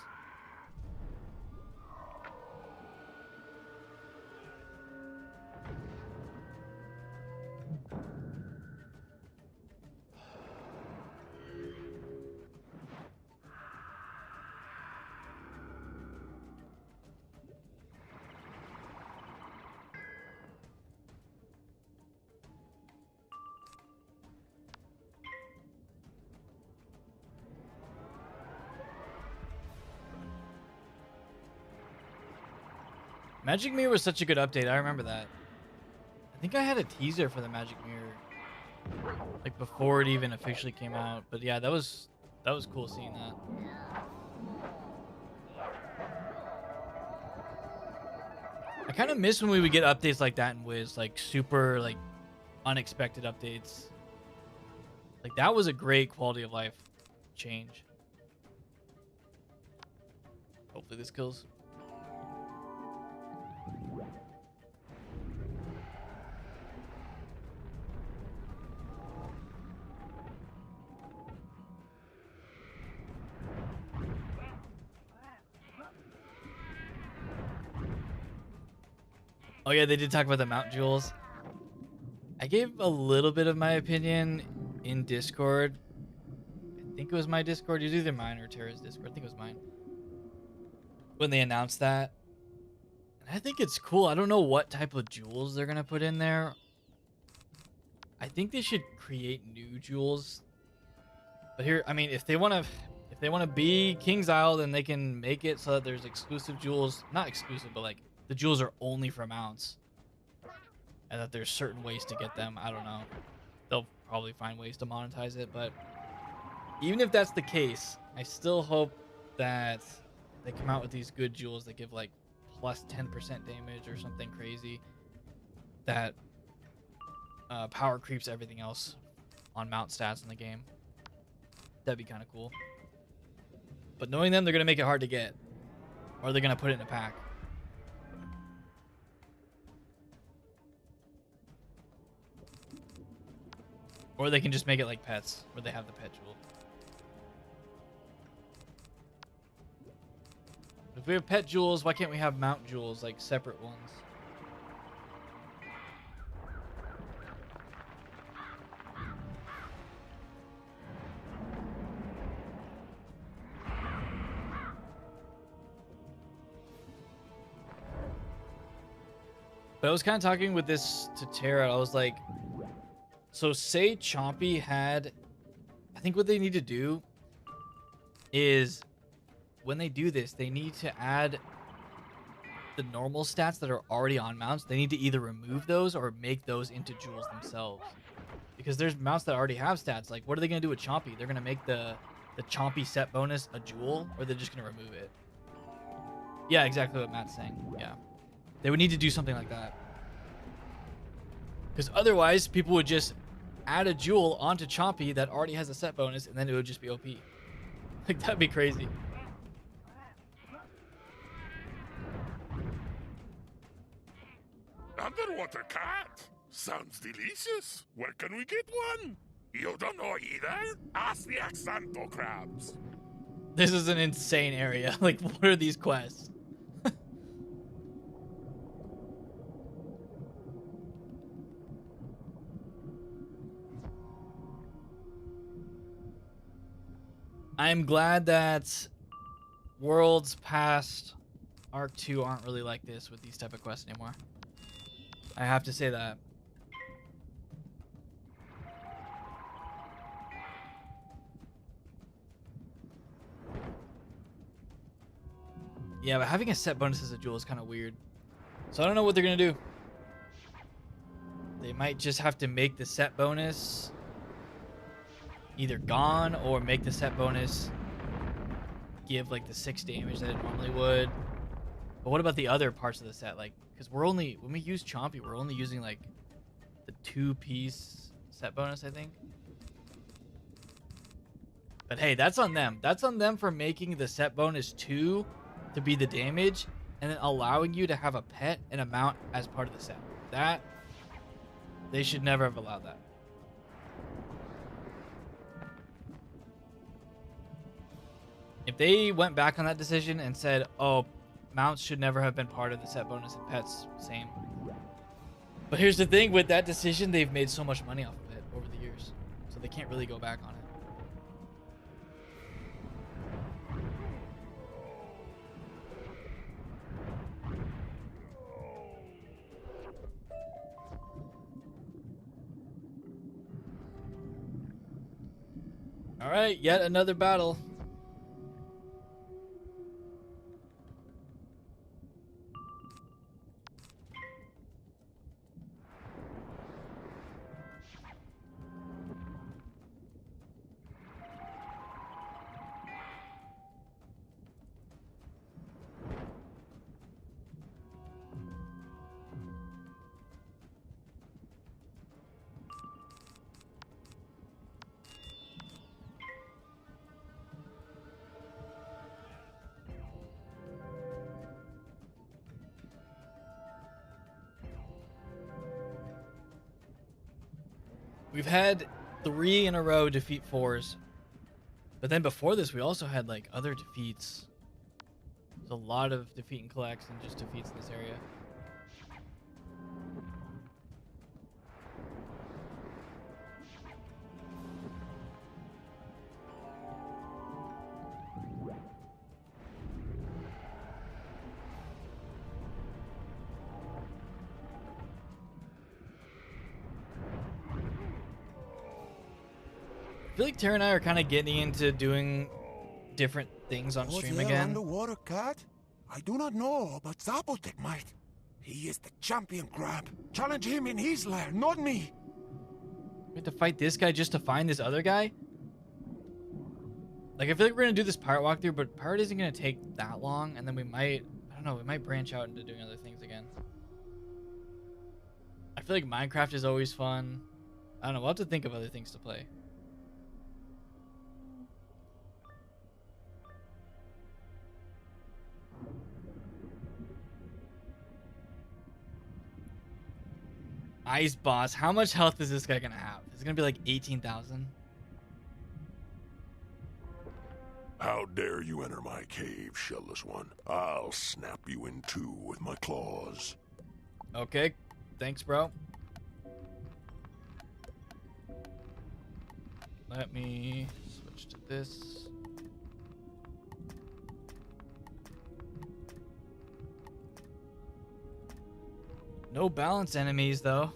Magic Mirror was such a good update. I remember that. I think I had a teaser for the Magic Mirror, like before it even officially came out. But yeah, that was cool seeing that. I kind of miss when we would get updates like that in Wiz, like super like unexpected updates. Like that was a great quality of life change. Hopefully this kills. Oh yeah, they did talk about the Mount Jewels. I gave a little bit of my opinion in Discord. I think it was my Discord. It was either mine or Tara's Discord. I think it was mine. When they announced that. And I think it's cool. I don't know what type of jewels they're going to put in there. I think they should create new jewels. But here, I mean, if they want to be King's Isle, then they can make it so that there's exclusive jewels. Not exclusive, but like the jewels are only for mounts. And that there's certain ways to get them. I don't know. They'll probably find ways to monetize it, but even if that's the case, I still hope that they come out with these good jewels that give like plus 10% damage or something crazy that power creeps everything else on mount stats in the game. That'd be kind of cool. But knowing them, they're going to make it hard to get. Or they're going to put it in a pack. Or they can just make it like pets, where they have the pet jewel. If we have pet jewels, why can't we have mount jewels, like separate ones? But I was kind of talking with this to Tara. I was like, so say Chompy had, I think what they need to do is when they do this, they need to add the normal stats that are already on mounts. They need to either remove those or make those into jewels themselves. Because there's mounts that already have stats. Like, what are they going to do with Chompy? They're going to make the Chompy set bonus a jewel, or they're just going to remove it. Yeah, exactly what Matt's saying. Yeah. They would need to do something like that. Because otherwise, people would just add a jewel onto Chompy that already has a set bonus, and then it would just be OP. Like, that'd be crazy. Underwater cat. Sounds delicious. Where can we get one? You don't know either? Ask the Axanto crabs. This is an insane area. Like, what are these quests? I'm glad that worlds past Arc 2 aren't really like this with these type of quests anymore. I have to say that. Yeah, but having a set bonus as a jewel is kind of weird. So I don't know what they're going to do. They might just have to make the set bonus either gone, or make the set bonus give like the 6 damage that it normally would. But what about the other parts of the set? Like, because we're only, when we use Chompy, we're only using like the 2-piece set bonus, I think. But hey, that's on them. That's on them for making the set bonus 2 to be the damage, and then allowing you to have a pet and a mount as part of the set. That, they should never have allowed that. If they went back on that decision and said, oh, mounts should never have been part of the set bonus and pets, same. But here's the thing, with that decision, they've made so much money off of it over the years. So they can't really go back on it. All right, yet another battle. We've had 3 in a row defeat 4s. But then before this, we also had like other defeats. There's a lot of defeat and collects and just defeats in this area. I feel like Tara and I are kind of getting into doing different things on stream again. Underwater cat? I do not know, but Zapotec might. He is the champion crab. Challenge him in his lair, not me. We have to fight this guy just to find this other guy? Like, I feel like we're gonna do this pirate walkthrough, but pirate isn't gonna take that long, and then we might, I don't know, we might branch out into doing other things again. I feel like Minecraft is always fun. I don't know, we'll have to think of other things to play. Ice boss, how much health is this guy gonna have? It's gonna be like 18,000. How dare you enter my cave, shellless one? I'll snap you in two with my claws. Okay, thanks, bro. Let me switch to this. No balance enemies, though.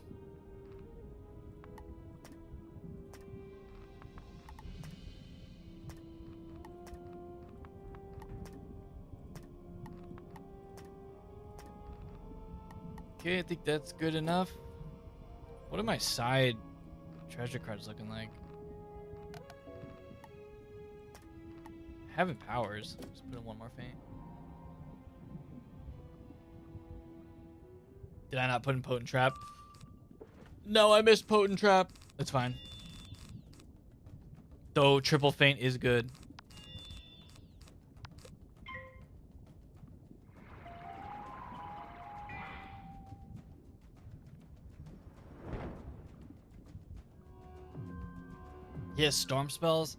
Okay, I think that's good enough. What are my side treasure cards looking like? Having powers. Just put in one more feint. Did I not put in Potent Trap? No, I missed Potent Trap. That's fine. Though triple feint is good. He has storm spells.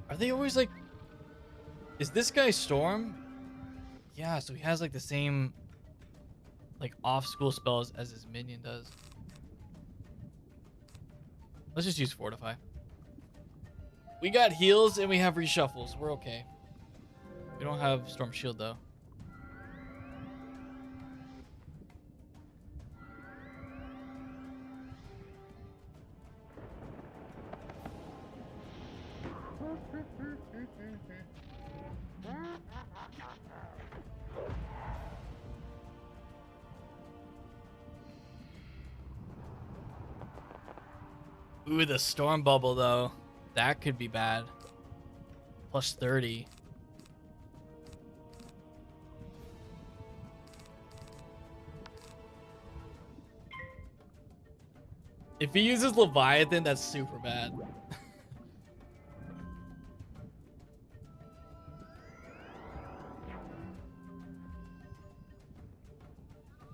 Are they always like... Is this guy Storm? Yeah, so he has like the same like off-school spells as his minion does. Let's just use Fortify. We got heals and we have reshuffles. We're okay. We don't have Storm Shield though. Ooh, the storm bubble though. That could be bad. Plus 30. If he uses Leviathan, that's super bad.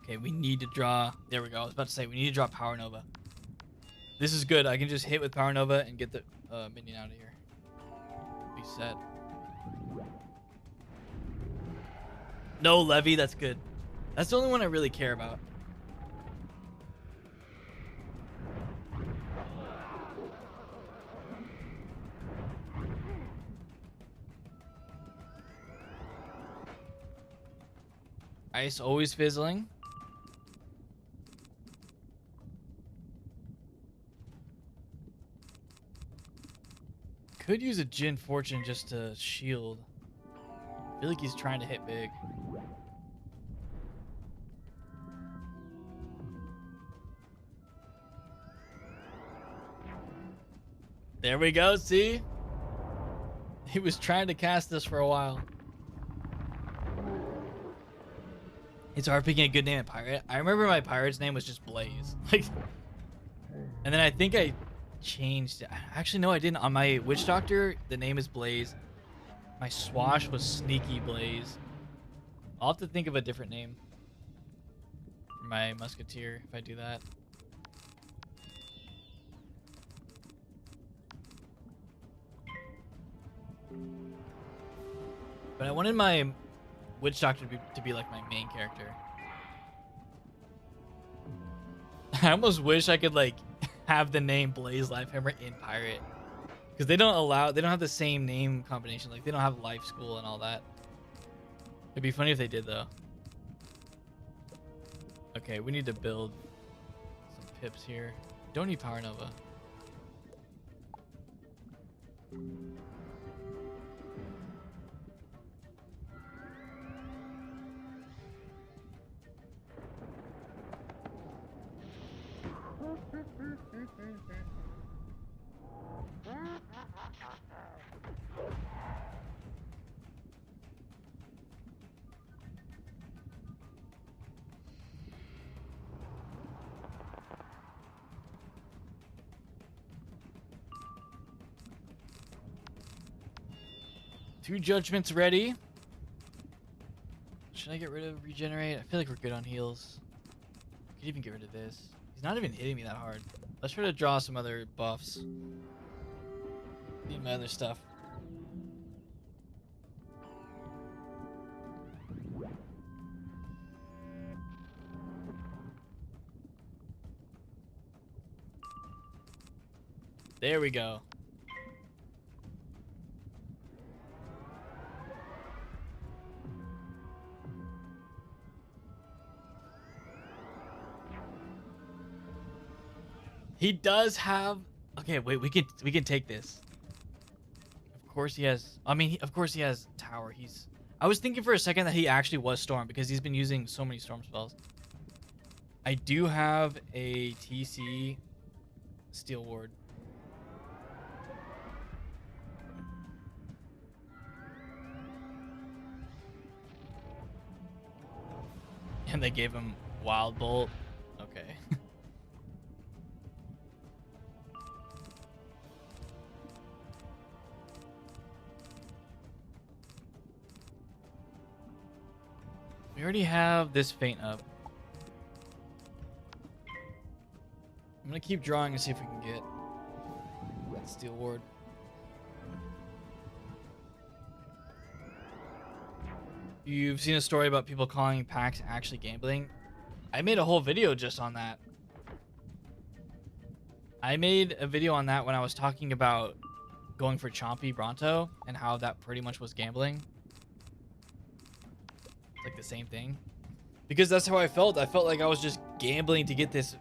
Okay, we need to draw. There we go. I was about to say we need to draw Power Nova. This is good. I can just hit with Power Nova and get the minion out of here. Be set. No Levy. That's good. That's the only one I really care about. Ice always fizzling. Could use a Jin Fortune just to shield. I feel like he's trying to hit big. There we go, see? He was trying to cast this for a while. It's hard picking a good name at pirate. I remember my pirate's name was just Blaze. Like, and then I think I changed it. Actually, no, I didn't. On my Witch Doctor, the name is Blaze. My Swash was Sneaky Blaze. I'll have to think of a different name for my Musketeer if I do that. But I wanted my Witch Doctor to be like my main character. I almost wish I could like have the name BlazeLifehammer in Pirate, because they don't have the same name combination. Like they don't have Life School and all that. It'd be funny if they did though. Okay, we need to build some pips here. Don't need Power Nova. 2 judgments ready. Should I get rid of regenerate? I feel like we're good on heals. Could even get rid of this. He's not even hitting me that hard. Let's try to draw some other buffs. Need my other stuff. There we go. He does have. Okay, wait. We can take this. Of course he has. I mean, of course he has tower. I was thinking for a second that he actually was storm because he's been using so many storm spells. I do have a TC steel ward. And they gave him Wild Bolt. Okay. We already have this feint up. I'm gonna keep drawing and see if we can get that steel ward. You've seen a story about people calling packs actually gambling. I made a whole video just on that. I made a video on that when I was talking about going for Chompy Bronto and how that pretty much was gambling. It's like the same thing. Because that's how I felt. I felt like I was just gambling to get this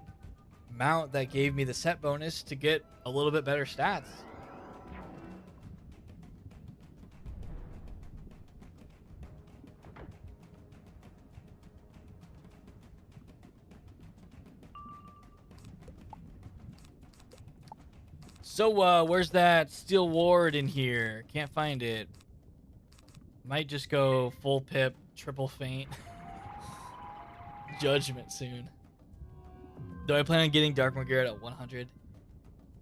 mount that gave me the set bonus to get a little bit better stats. So, where's that steel ward in here? Can't find it. Might just go full pip, triple feint. Judgment soon. Do I plan on getting Dark Garrett at 100?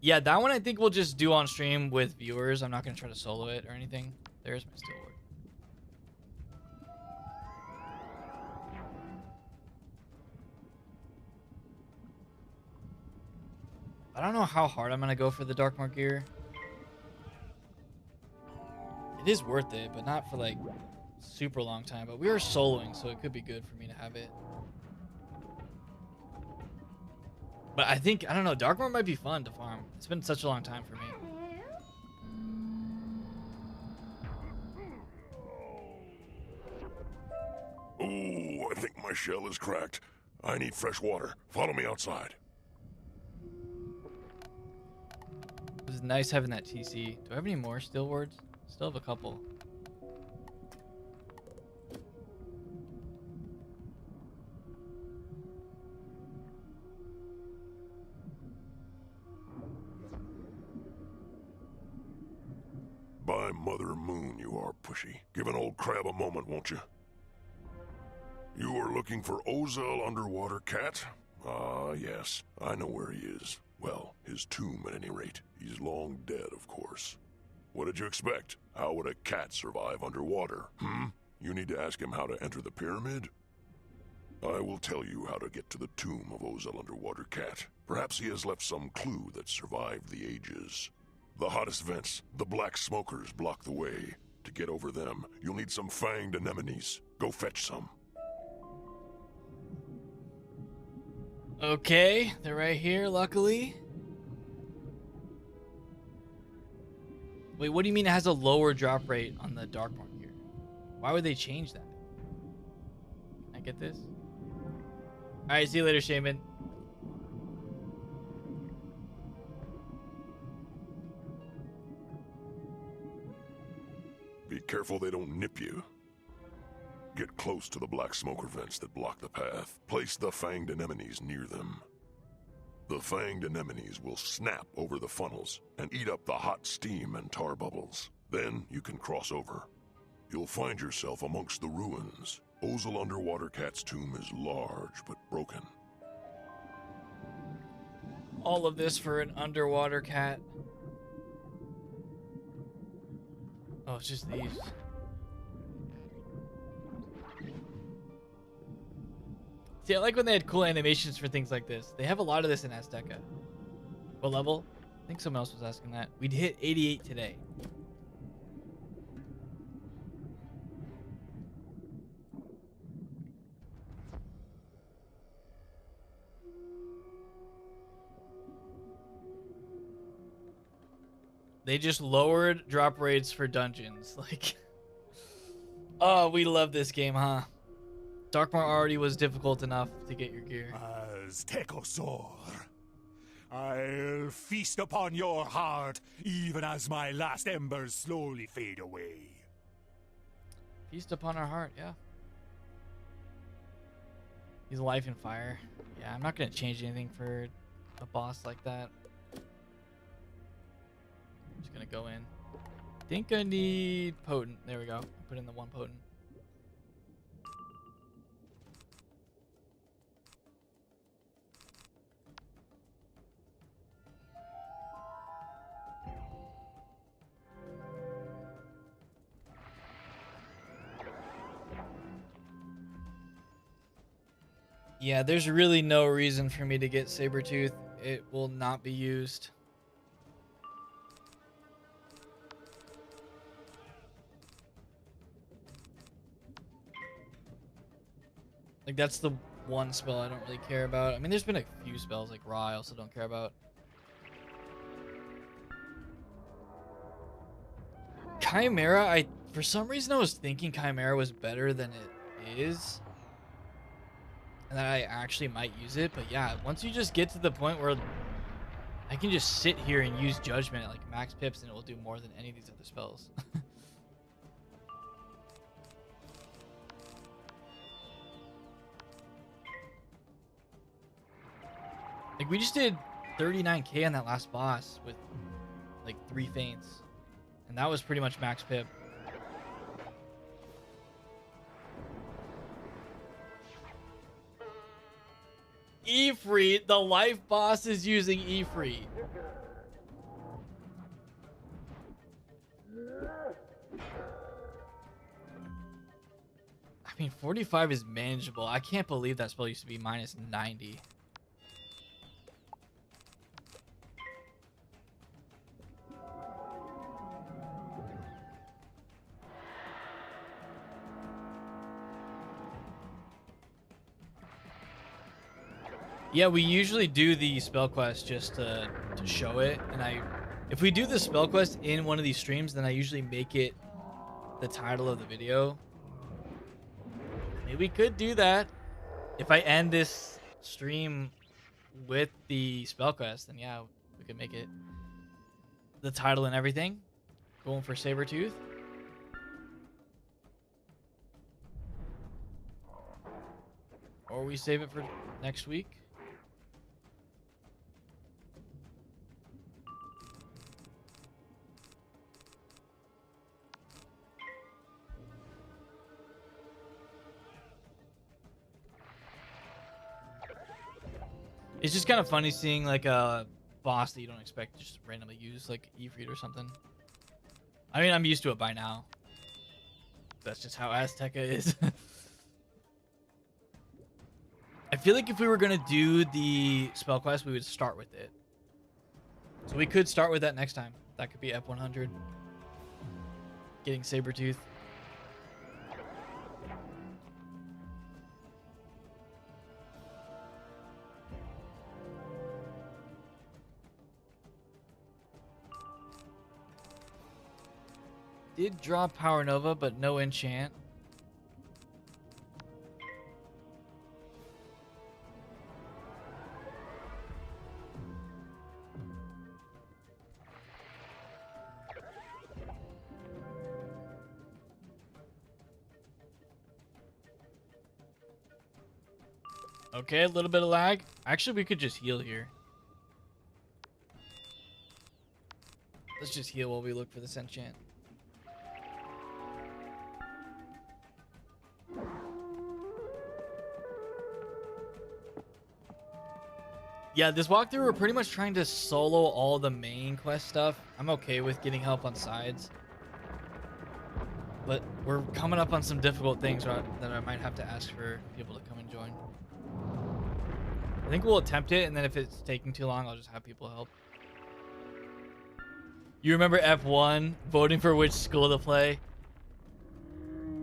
Yeah, that one I think we'll just do on stream with viewers. I'm not going to try to solo it or anything. There's my steel ward. I don't know how hard I'm going to go for the Dark Gear. It is worth it, but not for like super long time. But we are soloing, so it could be good for me to have it. But I think, I don't know, Darkmoor might be fun to farm. It's been such a long time for me. Oh, I think my shell is cracked. I need fresh water. Follow me outside. It was nice having that TC. Do I have any more steel wards? Still have a couple. By Mother Moon, you are pushy. Give an old crab a moment, won't you? You are looking for Ozel Underwater Cat? Ah, yes. I know where he is. Well, his tomb at any rate. He's long dead, of course. What did you expect? How would a cat survive underwater? You need to ask him how to enter the pyramid? I will tell you how to get to the tomb of Ozel Underwater Cat. Perhaps he has left some clue that survived the ages. The hottest vents, the black smokers, block the way. To get over them, you'll need some fanged anemones. Go fetch some. Okay, they're right here, luckily. Wait, what do you mean it has a lower drop rate on the Darkmoor gear? Why would they change that? Can I get this? Alright, see you later, Shaman. Be careful they don't nip you. Get close to the black smoker vents that block the path. Place the fanged anemones near them. The fanged anemones will snap over the funnels and eat up the hot steam and tar bubbles. Then you can cross over. You'll find yourself amongst the ruins. Ozel Underwater Cat's tomb is large but broken. All of this for an underwater cat. Oh, it's just these. See, I like when they had cool animations for things like this. They have a lot of this in Azteca. What level? I think someone else was asking that. We'd hit 88 today. They just lowered drop rates for dungeons. Like, oh, we love this game, huh? Darkmoor already was difficult enough to get your gear. Aztecosaur, I'll feast upon your heart even as my last embers slowly fade away. Feast upon our heart, yeah. He's life and fire. Yeah, I'm not going to change anything for a boss like that. I'm just going to go in. I think I need potent. There we go. Put in the one potent. Yeah, there's really no reason for me to get Sabretooth. It will not be used. Like, that's the one spell I don't really care about. I mean, there's been a few spells like Raw I also don't care about. Chimera, for some reason I was thinking Chimera was better than it is. And that I actually might use it. But yeah, once you just get to the point where I can just sit here and use Judgment at like max pips and it will do more than any of these other spells. Like, we just did 39k on that last boss with like 3 feints. And that was pretty much max pip. Ifrit, the life boss is using Ifrit. I mean, 45 is manageable. I can't believe that spell used to be minus 90. Yeah, we usually do the spell quest just to show it, and if we do the spell quest in one of these streams, then I usually make it the title of the video. Maybe we could do that. If I end this stream with the spell quest, then yeah, we could make it the title and everything. Going for Sabretooth. Or we save it for next week. It's just kind of funny seeing like a boss that you don't expect to just randomly use, like Ifrit or something. I mean, I'm used to it by now. That's just how Azteca is. I feel like if we were going to do the spell quest, we would start with it. So we could start with that next time. That could be F100. Getting Sabretooth. Did drop Power Nova, but no enchant. Okay, a little bit of lag. Actually, we could just heal here. Let's just heal while we look for this enchant. Yeah, this walkthrough, we're pretty much trying to solo all the main quest stuff. I'm okay with getting help on sides. But we're coming up on some difficult things that I might have to ask for people to come and join. I think we'll attempt it, and then if it's taking too long, I'll just have people help. You remember F1 voting for which school to play?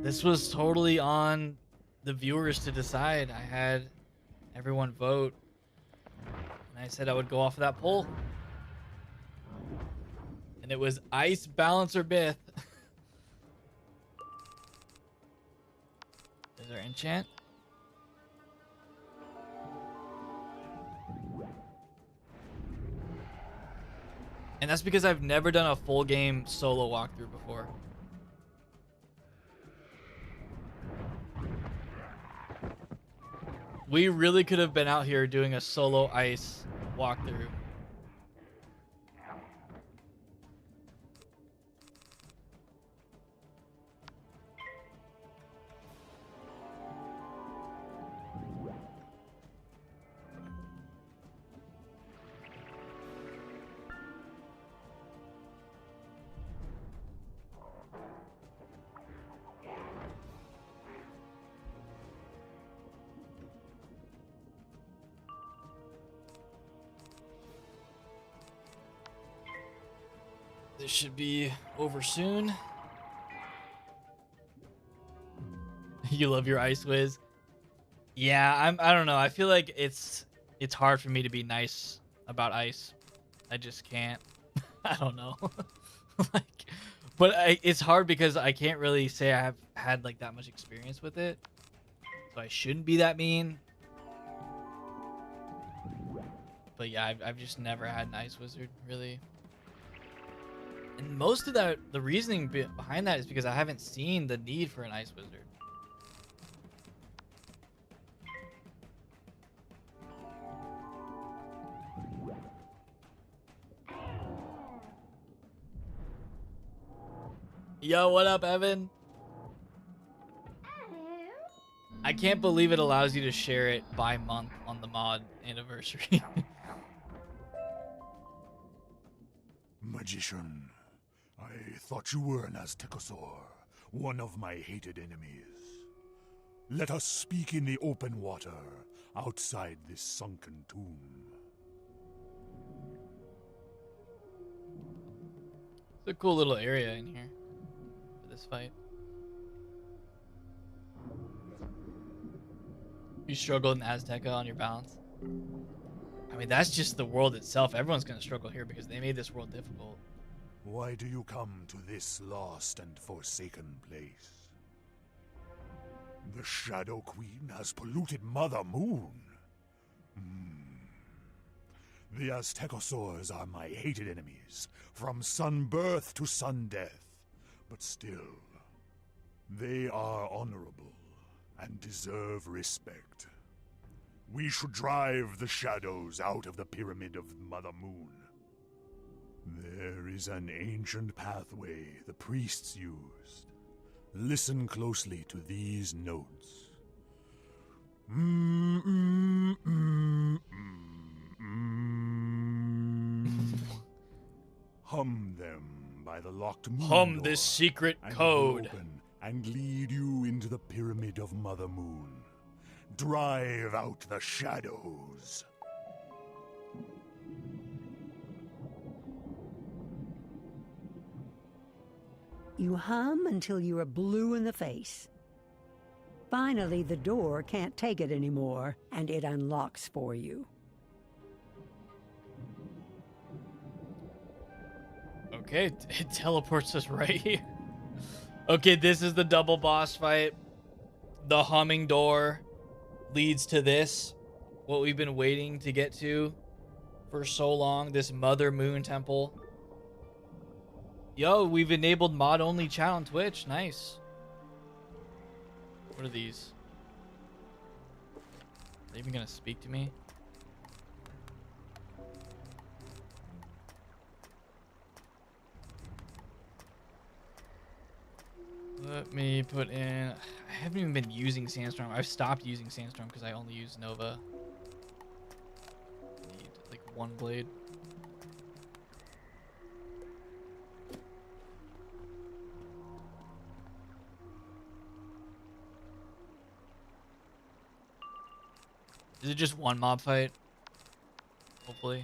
This was totally on the viewers to decide. I had everyone vote, and I said I would go off of that poll. And it was Ice, Balance, or Myth. Is there enchant? And that's because I've never done a full game solo walkthrough before. We really could have been out here doing a solo ice walkthrough. This should be over soon. You love your Ice Wiz? Yeah, I don't know. I feel like it's hard for me to be nice about ice. I just can't. I don't know. It's hard because I can't really say I have had like that much experience with it. So I shouldn't be that mean. But yeah, I've just never had an Ice Wizard, really. And most of that, the reasoning behind that is because I haven't seen the need for an Ice Wizard. Yo, what up, Evan? I can't believe it allows you to share it by month on the mod anniversary. Magician, I thought you were an Aztecosaur, one of my hated enemies. Let us speak in the open water, outside this sunken tomb. It's a cool little area in here for this fight. You struggled in Azteca on your balance? I mean, that's just the world itself. Everyone's going to struggle here because they made this world difficult. Why do you come to this lost and forsaken place? The Shadow Queen has polluted Mother Moon. The Aztecosaurs are my hated enemies, from sun birth to sun death. But still, they are honorable and deserve respect. We should drive the shadows out of the Pyramid of Mother Moon. There is an ancient pathway the priests used. Listen closely to these notes. Hum them by the locked moon Hum door, this secret and code. open and lead you into the Pyramid of Mother Moon. Drive out the shadows. You hum until you are blue in the face. Finally, the door can't take it anymore, and it unlocks for you. Okay, it teleports us right here. Okay, this is the double boss fight. The humming door leads to this, what we've been waiting to get to for so long, this Mother Moon Temple. Yo, we've enabled mod-only chat on Twitch. Nice. What are these? Are they even gonna speak to me? Let me put in... I haven't even been using Sandstorm. I've stopped using Sandstorm because I only use Nova. Need like one blade. Is it just one mob fight? Hopefully.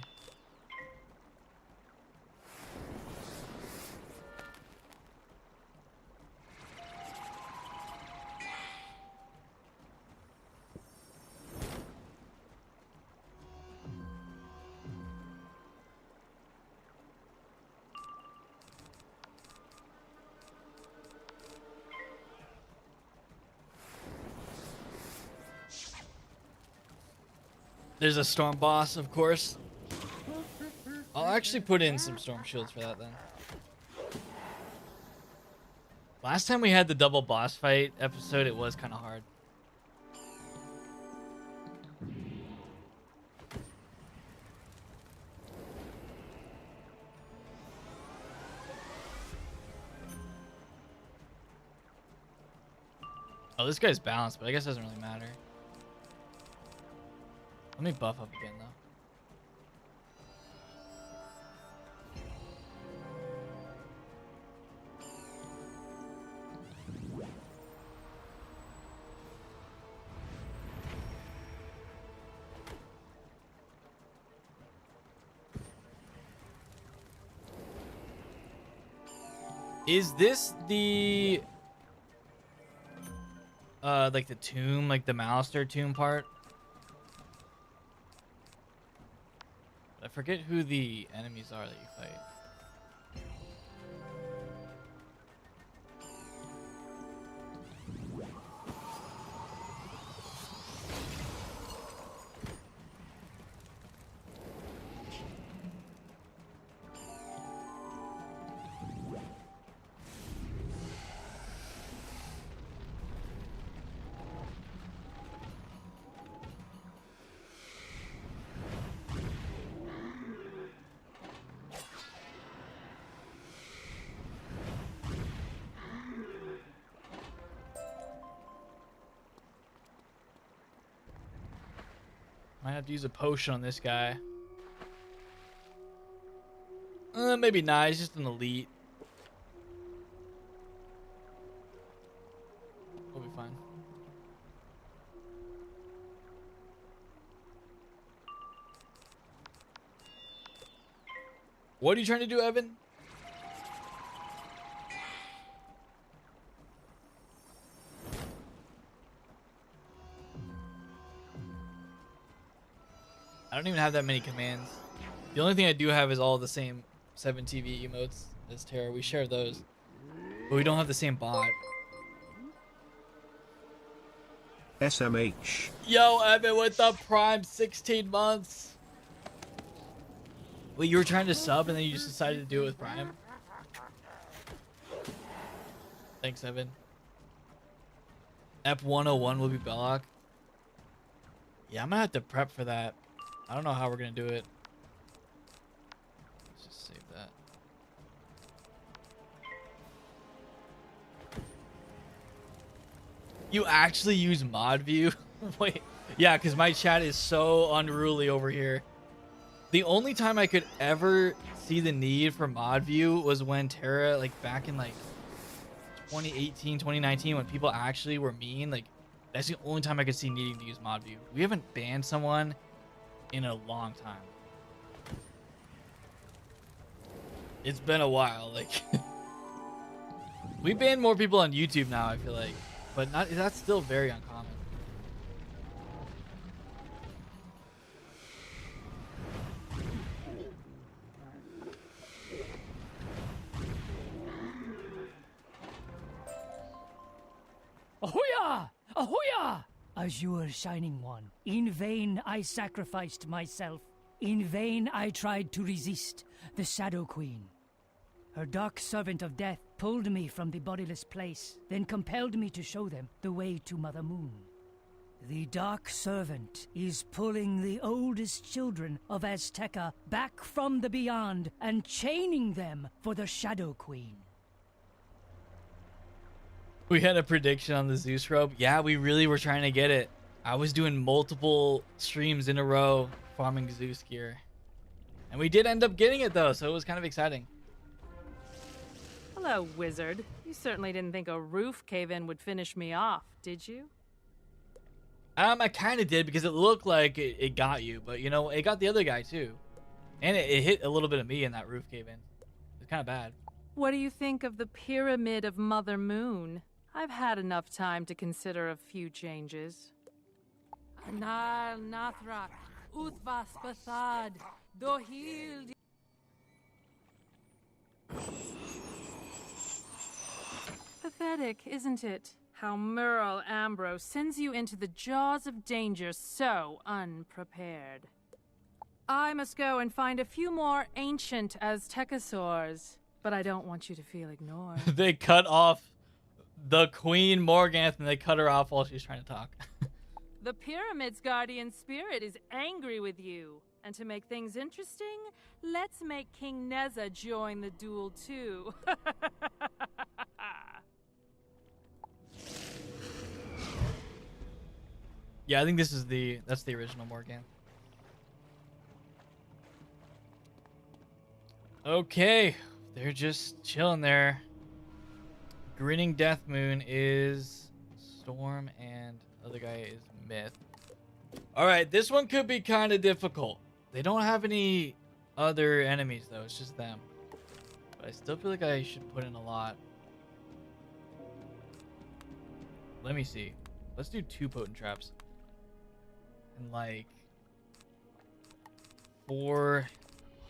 There's a storm boss, of course. I'll actually put in some storm shields for that then. Last time we had the double boss fight episode, it was kind of hard. Oh, this guy's balanced, but I guess it doesn't really matter. Let me buff up again, though. Is this the like the tomb, like the Malister tomb part? I forget who the enemies are that you fight. Might have to use a potion on this guy. Maybe not. He's just an elite. We'll be fine. What are you trying to do, Evan? I don't even have that many commands. The only thing I do have is all the same 7 TV emotes as Terra. We share those. But we don't have the same bot. SMH. Yo, Evan with the Prime 16 months. Wait, you were trying to sub and then you just decided to do it with Prime? Thanks, Evan. Ep101 will be Belloc. Yeah, I'm gonna have to prep for that. I don't know how we're gonna do it. Let's just save that. You actually use mod view? Wait, yeah, because my chat is so unruly over here. The only time I could ever see the need for mod view was when Terra, like back in like 2018, 2019, when people actually were mean. Like, that's the only time I could see needing to use mod view. We haven't banned someone in a long time. It's been a while. Like, we ban more people on YouTube now, I feel like, but not. That's still very uncommon. Ahoya! Ahoya! Azure Shining One, in vain I sacrificed myself. In vain I tried to resist the Shadow Queen. Her dark servant of death pulled me from the bodiless place, then compelled me to show them the way to Mother Moon. The dark servant is pulling the oldest children of Azteca back from the beyond and chaining them for the Shadow Queen. We had a prediction on the Zeus robe. Yeah, we really were trying to get it. I was doing multiple streams in a row farming Zeus gear. And we did end up getting it though, so it was kind of exciting. Hello, Wizard. You certainly didn't think a roof cave-in would finish me off, did you? I kind of did because it looked like it got you, but you know, it got the other guy too. And it hit a little bit of me in that roof cave-in. It's kind of bad. What do you think of the Pyramid of Mother Moon? I've had enough time to consider a few changes. Anar Nathrak, Uthvas Bathad, Dohil. Pathetic, isn't it? How Merle Ambrose sends you into the jaws of danger so unprepared. I must go and find a few more ancient Aztecasaurs, but I don't want you to feel ignored. They cut off the Queen Morganth and they cut her off while she's trying to talk. The Pyramid's guardian spirit is angry with you. And to make things interesting, let's make King Neza join the duel too. Yeah, I think this is that's the original Morgan. Okay, they're just chilling there. Grinning Death Moon is Storm and other guy is Myth. All right, this one could be kind of difficult. They don't have any other enemies though, it's just them. But I still feel like I should put in a lot. Let me see. Let's do 2 potent traps. And like 4.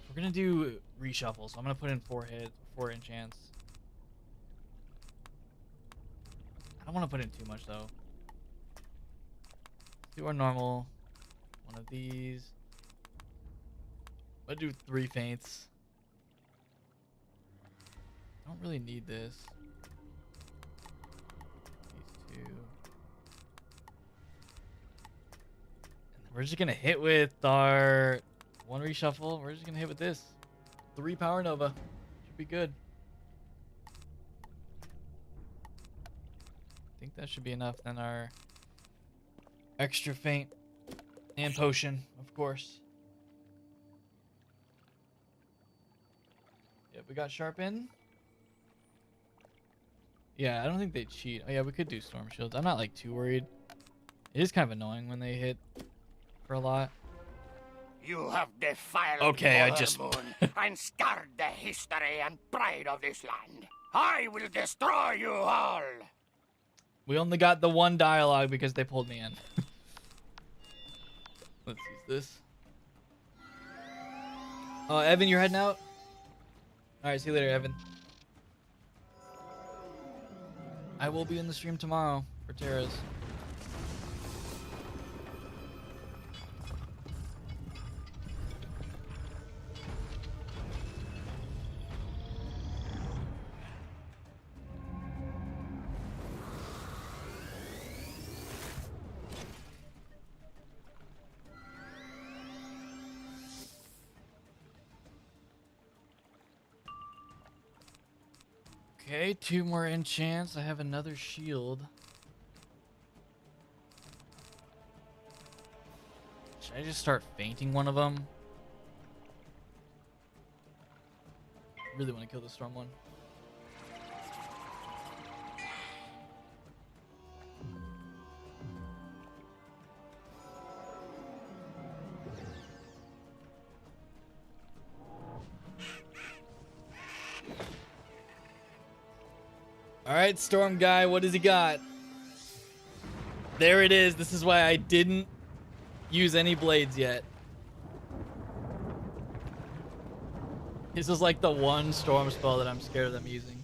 We're gonna do reshuffle, so I'm gonna put in 4 enchants. I don't want to put in too much though. Do our normal. One of these. I'll do 3 feints. I don't really need this. These 2. And then we're just gonna hit with our 1 reshuffle. We're just gonna hit with this. 3 Power Nova. Should be good. I think that should be enough. Then our extra feint and potion, of course. Yep, we got sharpen. Yeah, I don't think they cheat. Oh yeah, we could do storm shields. I'm not like too worried. It is kind of annoying when they hit for a lot. You have defiled Okay, Mother Moon and scarred the history and pride of this land. I will destroy you all. We only got the 1 dialogue because they pulled me in. Let's use this. Oh, Evan, you're heading out? Alright, see you later, Evan. I will be in the stream tomorrow for Terra's. Okay, 2 more enchants. I have another shield. Should I just start fainting one of them? Really want to kill the storm one. All right, Storm Guy, what does he got? There it is. This is why I didn't use any blades yet. This is like the one storm spell that I'm scared of them using.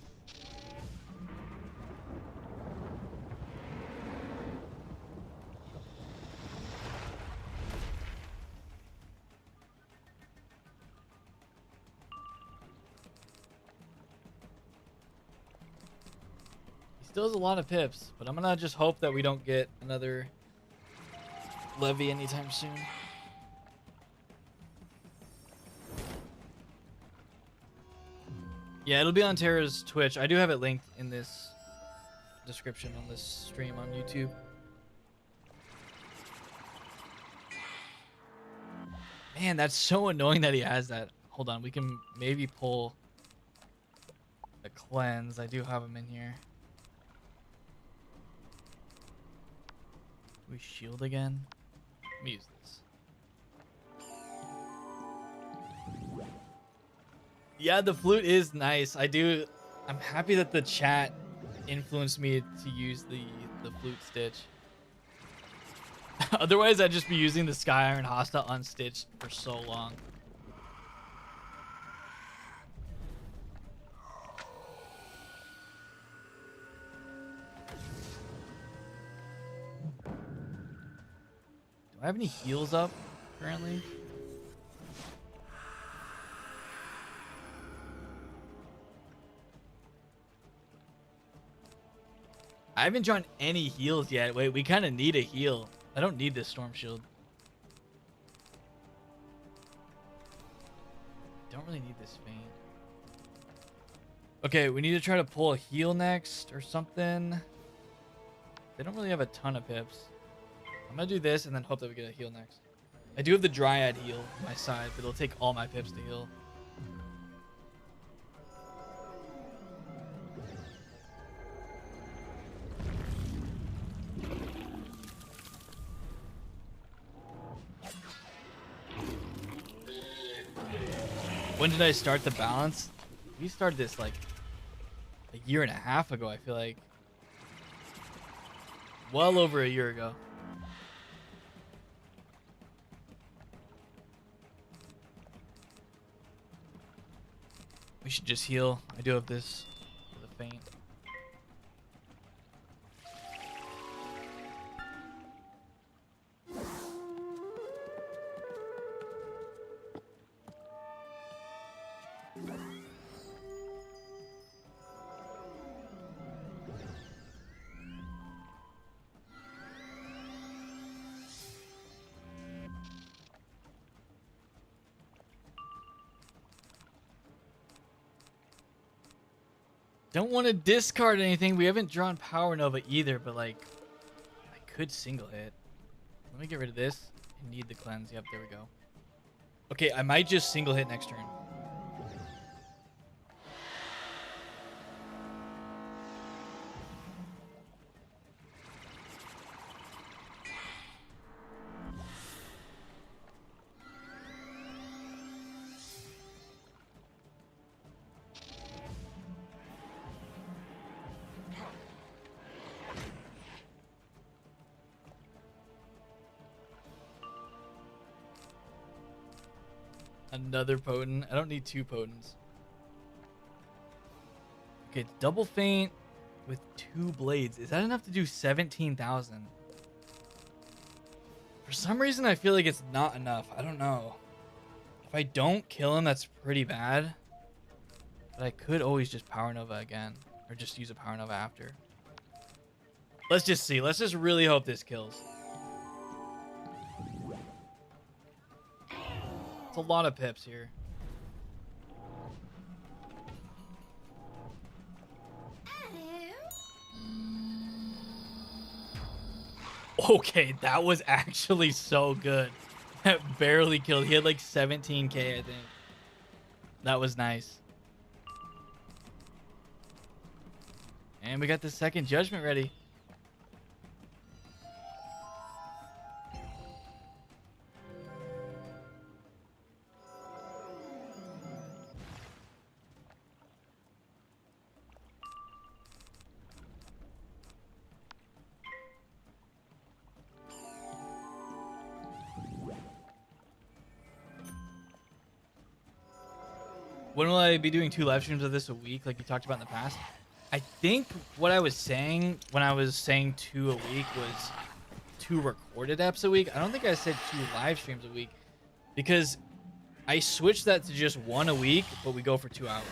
Still has a lot of pips, but I'm gonna just hope that we don't get another levy anytime soon. Yeah, it'll be on Terra's Twitch. I do have it linked in this description on this stream on YouTube. Man, that's so annoying that he has that. Hold on, we can maybe pull the cleanse. I do have him in here. We shield again. Let me use this. Yeah, the flute is nice. I'm happy that the chat influenced me to use the flute stitch. Otherwise, I'd just be using the Sky Iron Hosta unstitched for so long. Do I have any heals up currently? I haven't drawn any heals yet. Wait, we kind of need a heal. I don't need this storm shield. Don't really need this feint. Okay, we need to try to pull a heal next or something. They don't really have a ton of pips. I'm gonna do this and then hope that we get a heal next. I do have the Dryad heal on my side, but it'll take all my pips to heal. When did I start the balance? We started this like a year and a half ago, I feel like. Well over a year ago. We should just heal. I do have this for the feint. Don't want to discard anything. We haven't drawn Power Nova either, but like, I could single hit. Let me get rid of this. I need the cleanse. Yep, there we go. Okay, I might just single hit next turn. Another potent. I don't need two potents. Okay, double feint with two blades. Is that enough to do 17,000? For some reason, I feel like it's not enough. I don't know. If I don't kill him, that's pretty bad. But I could always just Power Nova again. Or just use a Power Nova after. Let's just see. Let's just really hope this kills. It's a lot of pips here. Okay, that was actually so good. That barely killed. He had like 17k, I think. That was nice. And we got the second judgment ready. When will I be doing 2 live streams of this a week, like you talked about in the past? I think what I was saying when I was saying 2 a week was 2 recorded eps a week. I don't think I said 2 live streams a week because I switched that to just 1 a week, but we go for 2 hours.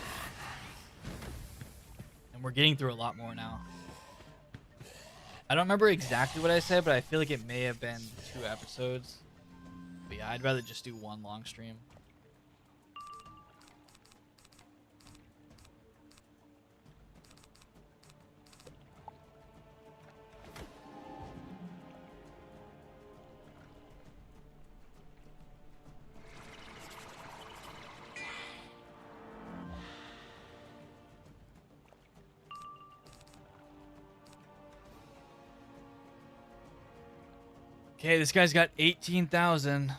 And we're getting through a lot more now. I don't remember exactly what I said, but I feel like it may have been 2 episodes. But yeah, I'd rather just do 1 long stream. Okay, this guy's got 18,000.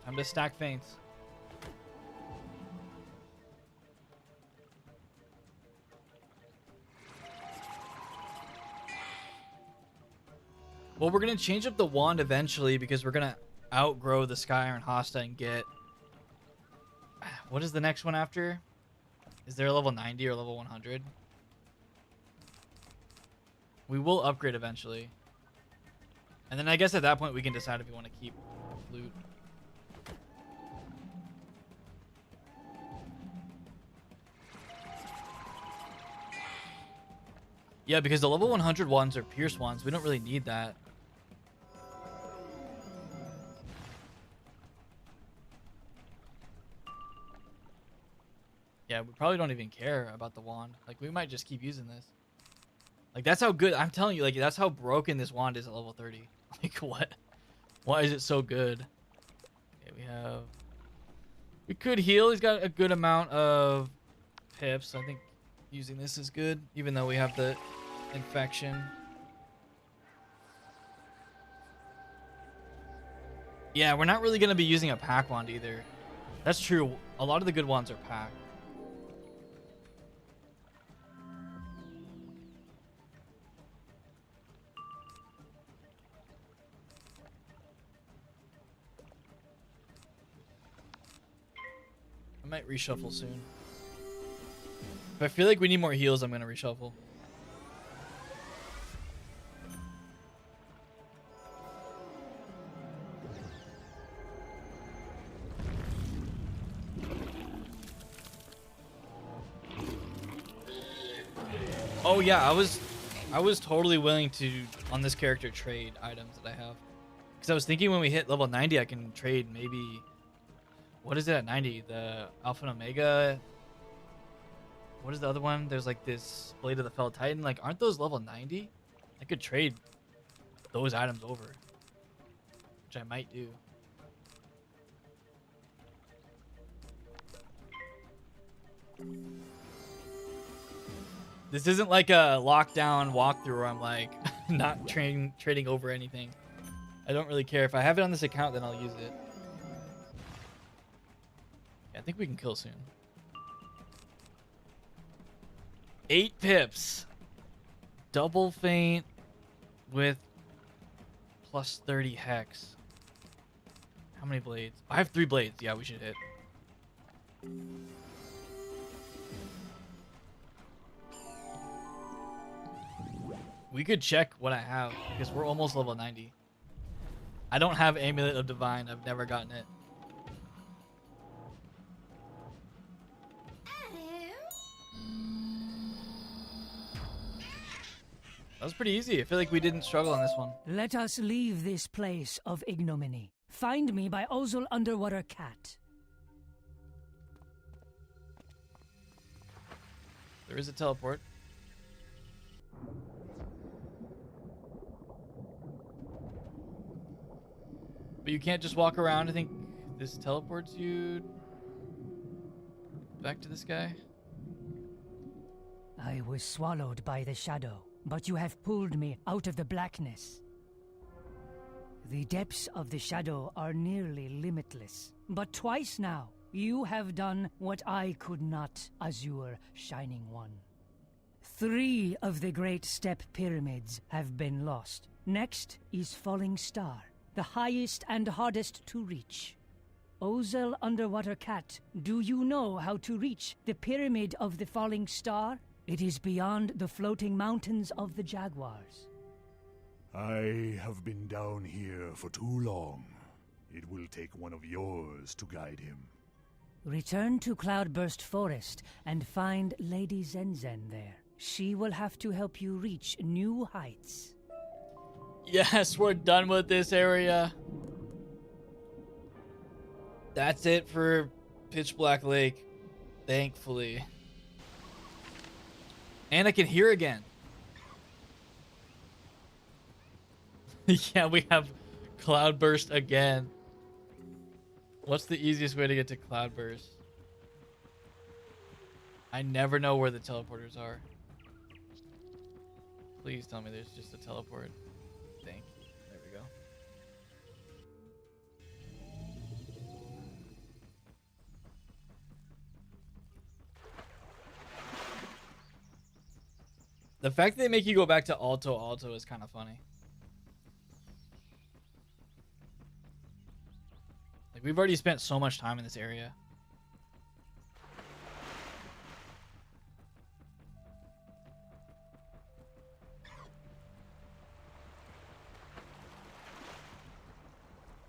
Time to stack feints. Well, we're going to change up the wand eventually because we're going to outgrow the Sky Iron Hosta and get... What is the next one after? Is there a level 90 or level 100? We will upgrade eventually. And then I guess at that point we can decide if we want to keep loot. Yeah, because the level 100 ones are pierce ones. We don't really need that. Yeah, we probably don't even care about the wand. Like, we might just keep using this. Like, that's how good... I'm telling you, like, that's how broken this wand is at level 30. Like, what? Why is it so good? Okay, we have... We could heal. He's got a good amount of pips. I think using this is good, even though we have the infection. Yeah, we're not really going to be using a pack wand either. That's true. A lot of the good ones are pack. I might reshuffle soon. If I feel like we need more heals, I'm going to reshuffle. Oh yeah, I was totally willing to, on this character, trade items that I have. Because I was thinking when we hit level 90, I can trade maybe... What is it at 90? The Alpha and Omega? What is the other one? There's like this Blade of the Fell Titan. Like, aren't those level 90? I could trade those items over. Which I might do. This isn't like a lockdown walkthrough where I'm like not trading over anything. I don't really care. If I have it on this account, then I'll use it. I think we can kill soon. 8 pips. Double feint with plus 30 hex. How many blades? I have 3 blades. Yeah, we should hit. We could check what I have because we're almost level 90. I don't have Amulet of Divine. I've never gotten it. That was pretty easy. I feel like we didn't struggle on this one. Let us leave this place of ignominy. Find me by Ozil Underwater Cat. There is a teleport. But you can't just walk around. I think this teleports you back to this guy. I was swallowed by the shadow, but you have pulled me out of the blackness. The depths of the shadow are nearly limitless, but twice now you have done what I could not, Azure Shining One. 3 of the great step pyramids have been lost. Next is Falling Star, the highest and hardest to reach. Ozil Underwater Cat, do you know how to reach the Pyramid of the Falling Star? It is beyond the floating mountains of the Jaguars. I have been down here for too long. It will take one of yours to guide him. Return to Cloudburst Forest and find Lady Zenzen there. She will have to help you reach new heights. Yes, we're done with this area. That's it for Pitch Black Lake, thankfully. And I can hear again. Yeah, we have Cloudburst again. What's the easiest way to get to Cloudburst? I never know where the teleporters are. Please tell me there's just a teleport. think. There we go. The fact that they make you go back to Alto is kind of funny. Like, we've already spent so much time in this area.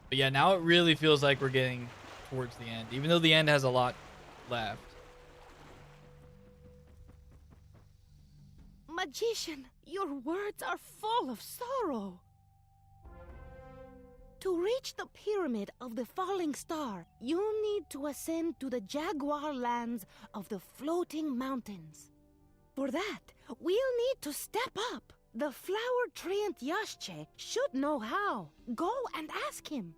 But yeah, now it really feels like we're getting towards the end, even though the end has a lot left. Magician, your words are full of sorrow. To reach the Pyramid of the Falling Star, you need to ascend to the Jaguar lands of the Floating Mountains. For that, we'll need to step up. The Flower Treant Yashche should know how. Go and ask him.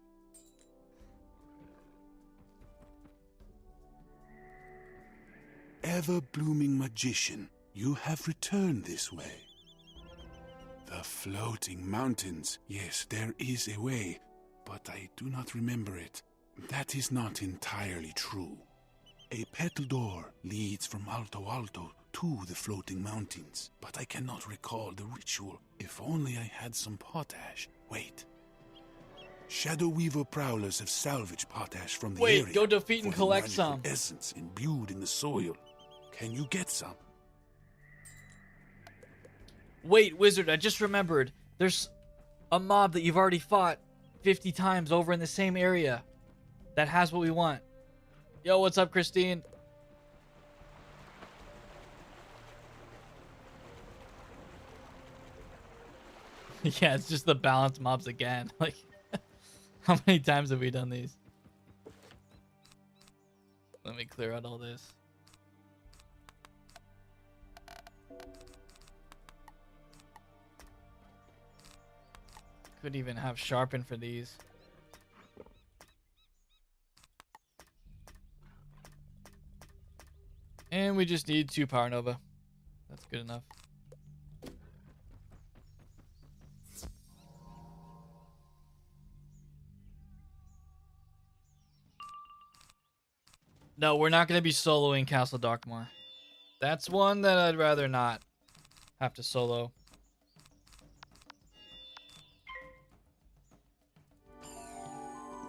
Ever-blooming magician, you have returned this way. The floating mountains. Yes, there is a way, but I do not remember it. That is not entirely true. A petal door leads from Alto to the floating mountains, but I cannot recall the ritual. If only I had some potash. Wait. Shadow Weaver prowlers have salvaged potash from the area. Wait, go defeat and collect some. Essence imbued in the soil. Can you get some? Wait, Wizard, I just remembered. There's a mob that you've already fought 50 times over in the same area that has what we want. Yo, what's up, Christine? Yeah, it's just the balance mobs again. Like, how many times have we done these? Let me clear out all this. Could even have sharpen for these. And we just need 2 Power Nova. That's good enough. No, we're not going to be soloing Castle Darkmoor. That's one that I'd rather not have to solo.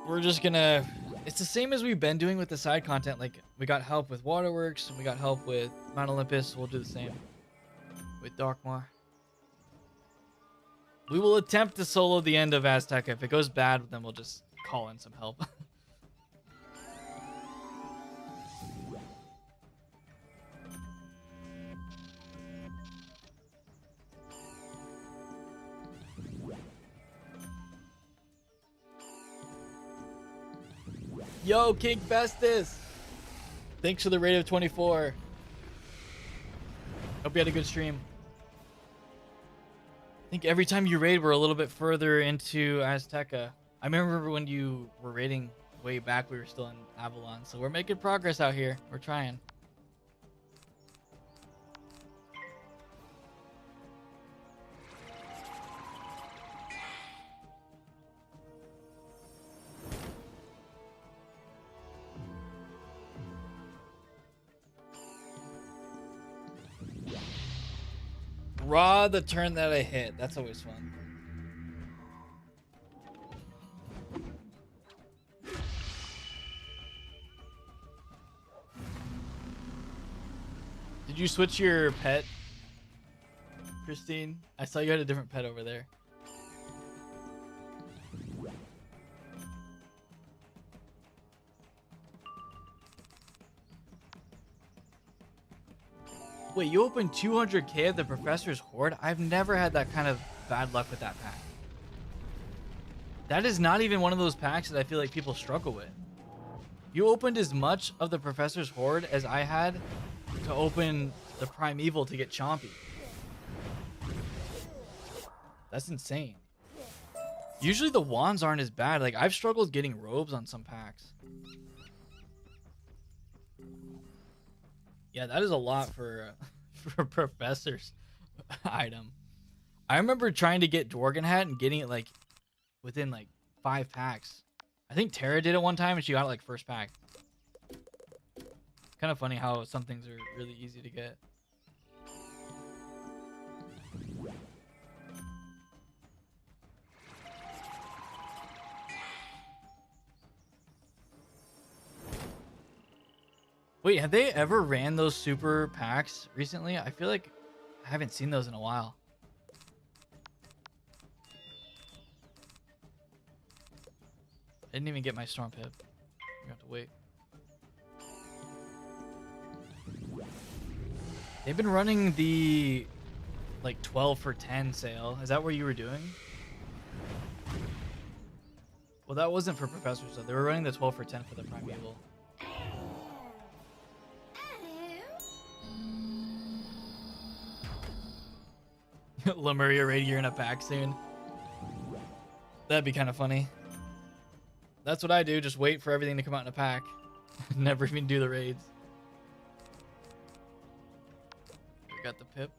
We're just gonna... It's the same as we've been doing with the side content. Like, we got help with Waterworks, and we got help with Mount Olympus. We'll do the same with Darkmoor. We will attempt to solo the end of Azteca. If it goes bad, then we'll just call in some help. Yo, King Festus! Thanks for the raid of 24. Hope you had a good stream. I think every time you raid, we're a little bit further into Azteca. I remember when you were raiding way back, we were still in Avalon. So we're making progress out here. We're trying. Raw the turn that I hit. That's always fun. Did you switch your pet, Christine? I saw you had a different pet over there. Wait, you opened 200k of the Professor's Hoard? I've never had that kind of bad luck with that pack. That is not even one of those packs that I feel like people struggle with. You opened as much of the Professor's Hoard as I had to open the Primeval to get Chompy. That's insane. Usually the wands aren't as bad. Like, I've struggled getting robes on some packs. Yeah, that is a lot for a professor's item. I remember trying to get Dworgen Hat and getting it like within like 5 packs. I think Tara did it one time and she got it like first pack. Kind of funny how some things are really easy to get. Wait, have they ever ran those super packs recently? I feel like I haven't seen those in a while. I didn't even get my Storm Pip. We have to wait. They've been running the like 12 for 10 sale. Is that what you were doing? Well, that wasn't for professors though. They were running the 12 for 10 for the Primeval. Lemuria Radiator in a pack soon. That'd be kind of funny. That's what I do. Just wait for everything to come out in a pack. Never even do the raids. We got the Pip.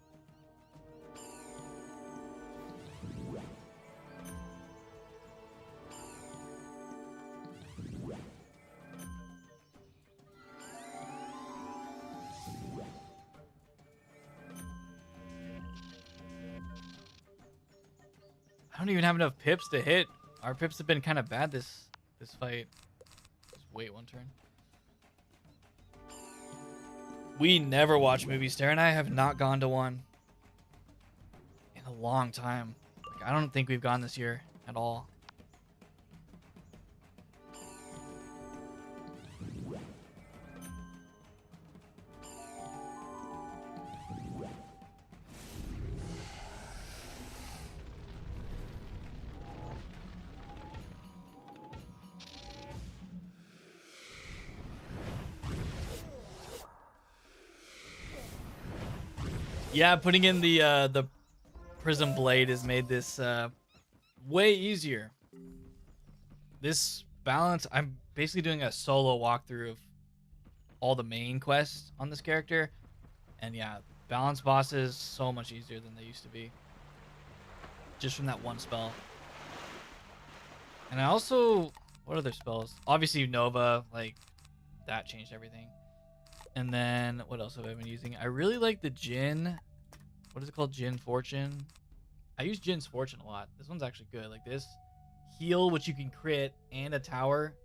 I don't even have enough pips to hit. Our pips have been kind of bad this fight. Just wait one turn. We never watch movies. Tara and I have not gone to one in a long time. Like, I don't think we've gone this year at all. Yeah, putting in the Prism Blade has made this way easier. This balance, I'm basically doing a solo walkthrough of all the main quests on this character. And yeah, balance bosses so much easier than they used to be. Just from that one spell. And I also, what other spells? Obviously Nova, like that changed everything. And then, what else have I been using? I really like the Jin. What is it called? Jin Fortune. I use Jin's Fortune a lot. This one's actually good. Like this heal, which you can crit, and a tower.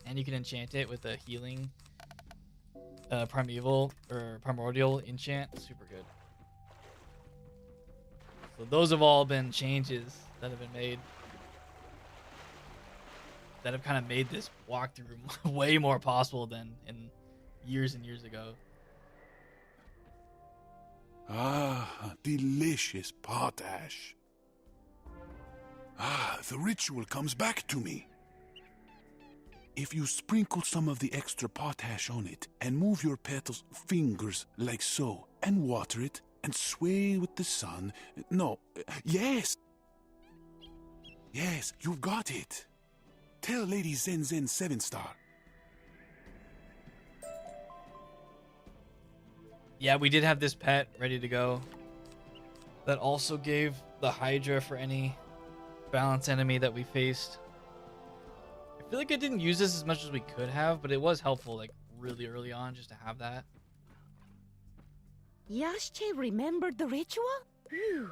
And you can enchant it with a healing primeval or primordial enchant. Super good. So those have all been changes that have been made. That have kind of made this walkthrough way more possible than in years and years ago. Ah, delicious potash. Ah, the ritual comes back to me. If you sprinkle some of the extra potash on it and move your petals fingers like so and water it and sway with the sun. No, yes. Yes, you've got it. Tell Lady Zen Zen 7-star. Yeah, we did have this pet ready to go. That also gave the Hydra for any balance enemy that we faced. I feel like I didn't use this as much as we could have, but it was helpful like really early on just to have that. Yasche remembered the ritual? Phew.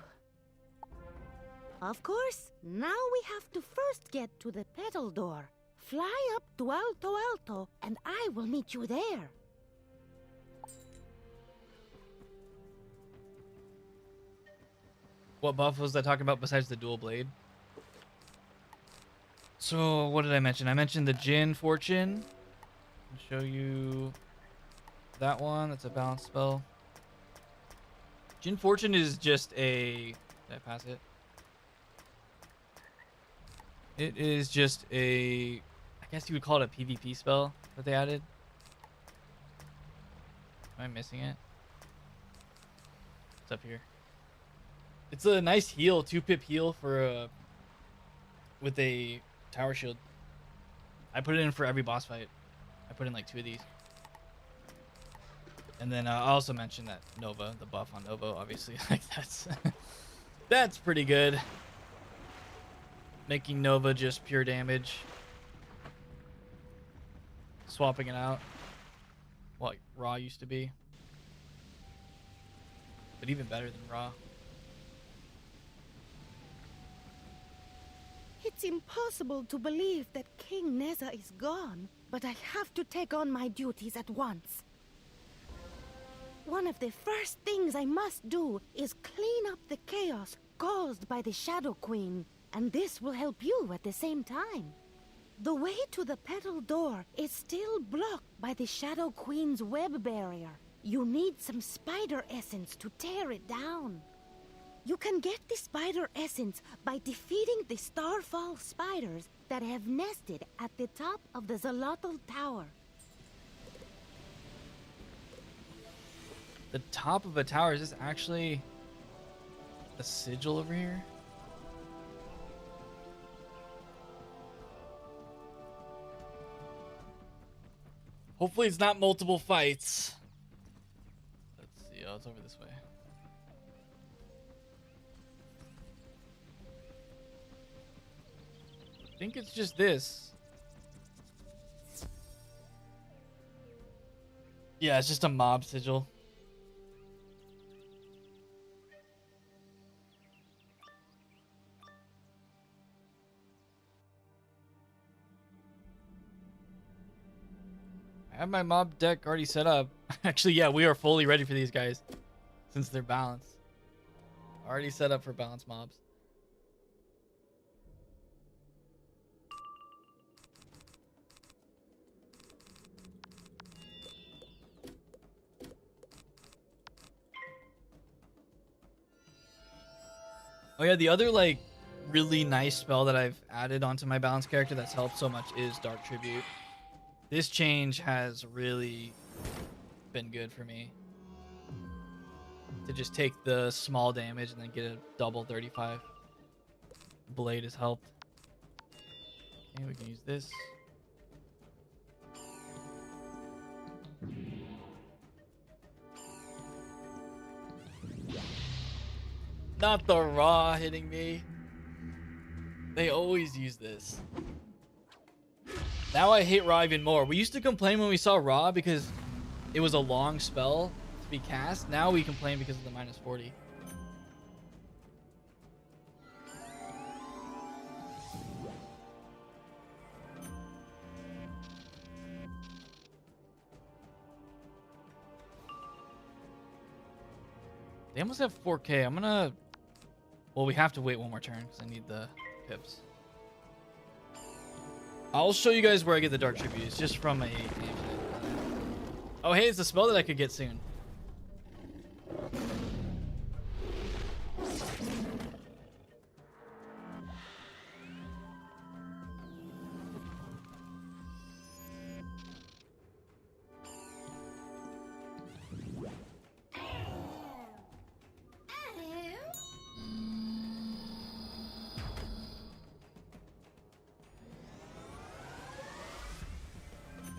Of course, now we have to first get to the petal door. Fly up to Alto Alto, and I will meet you there. What buff was I talking about besides the dual blade? So, what did I mention? I mentioned the Jin Fortune. I'll show you that one. That's a balance spell. Jin Fortune is just a... Did I pass it? It is just a... I guess you would call it a PvP spell that they added. Am I missing it? It's up here. It's a nice heal, 2-pip heal for with a tower shield. I put it in for every boss fight. I put in like 2 of these. And then I also mentioned that Nova, the buff on Nova, obviously, like that's That's pretty good. Making Nova just pure damage. Swapping it out. What Raw used to be. But even better than Raw. It's impossible to believe that King Neza is gone, but I have to take on my duties at once. One of the first things I must do is clean up the chaos caused by the Shadow Queen, and this will help you at the same time. The way to the petal door is still blocked by the Shadow Queen's web barrier. You need some spider essence to tear it down. You can get the spider essence by defeating the starfall spiders that have nested at the top of the Zolotl Tower. The top of a tower, is this actually a sigil over here? Hopefully it's not multiple fights. Let's see. Oh, it's over this way. I think it's just this. Yeah, it's just a mob sigil. I have my mob deck already set up. Actually, yeah, we are fully ready for these guys since they're balanced. Already set up for balanced mobs. Oh yeah, the other like really nice spell that I've added onto my balanced character that's helped so much is Dark Tribute. This change has really been good for me. To just take the small damage and then get a double 35. Blade has helped. Okay, we can use this. Not the Raw hitting me. They always use this. Now I hate Raw even more. We used to complain when we saw Raw because it was a long spell to be cast. Now we complain because of the minus 40. They almost have 4K. I'm gonna... Well, we have to wait one more turn because I need the pips. I'll show you guys where I get the Dark Tribute. It's just from a... Oh, hey, it's a spell that I could get soon.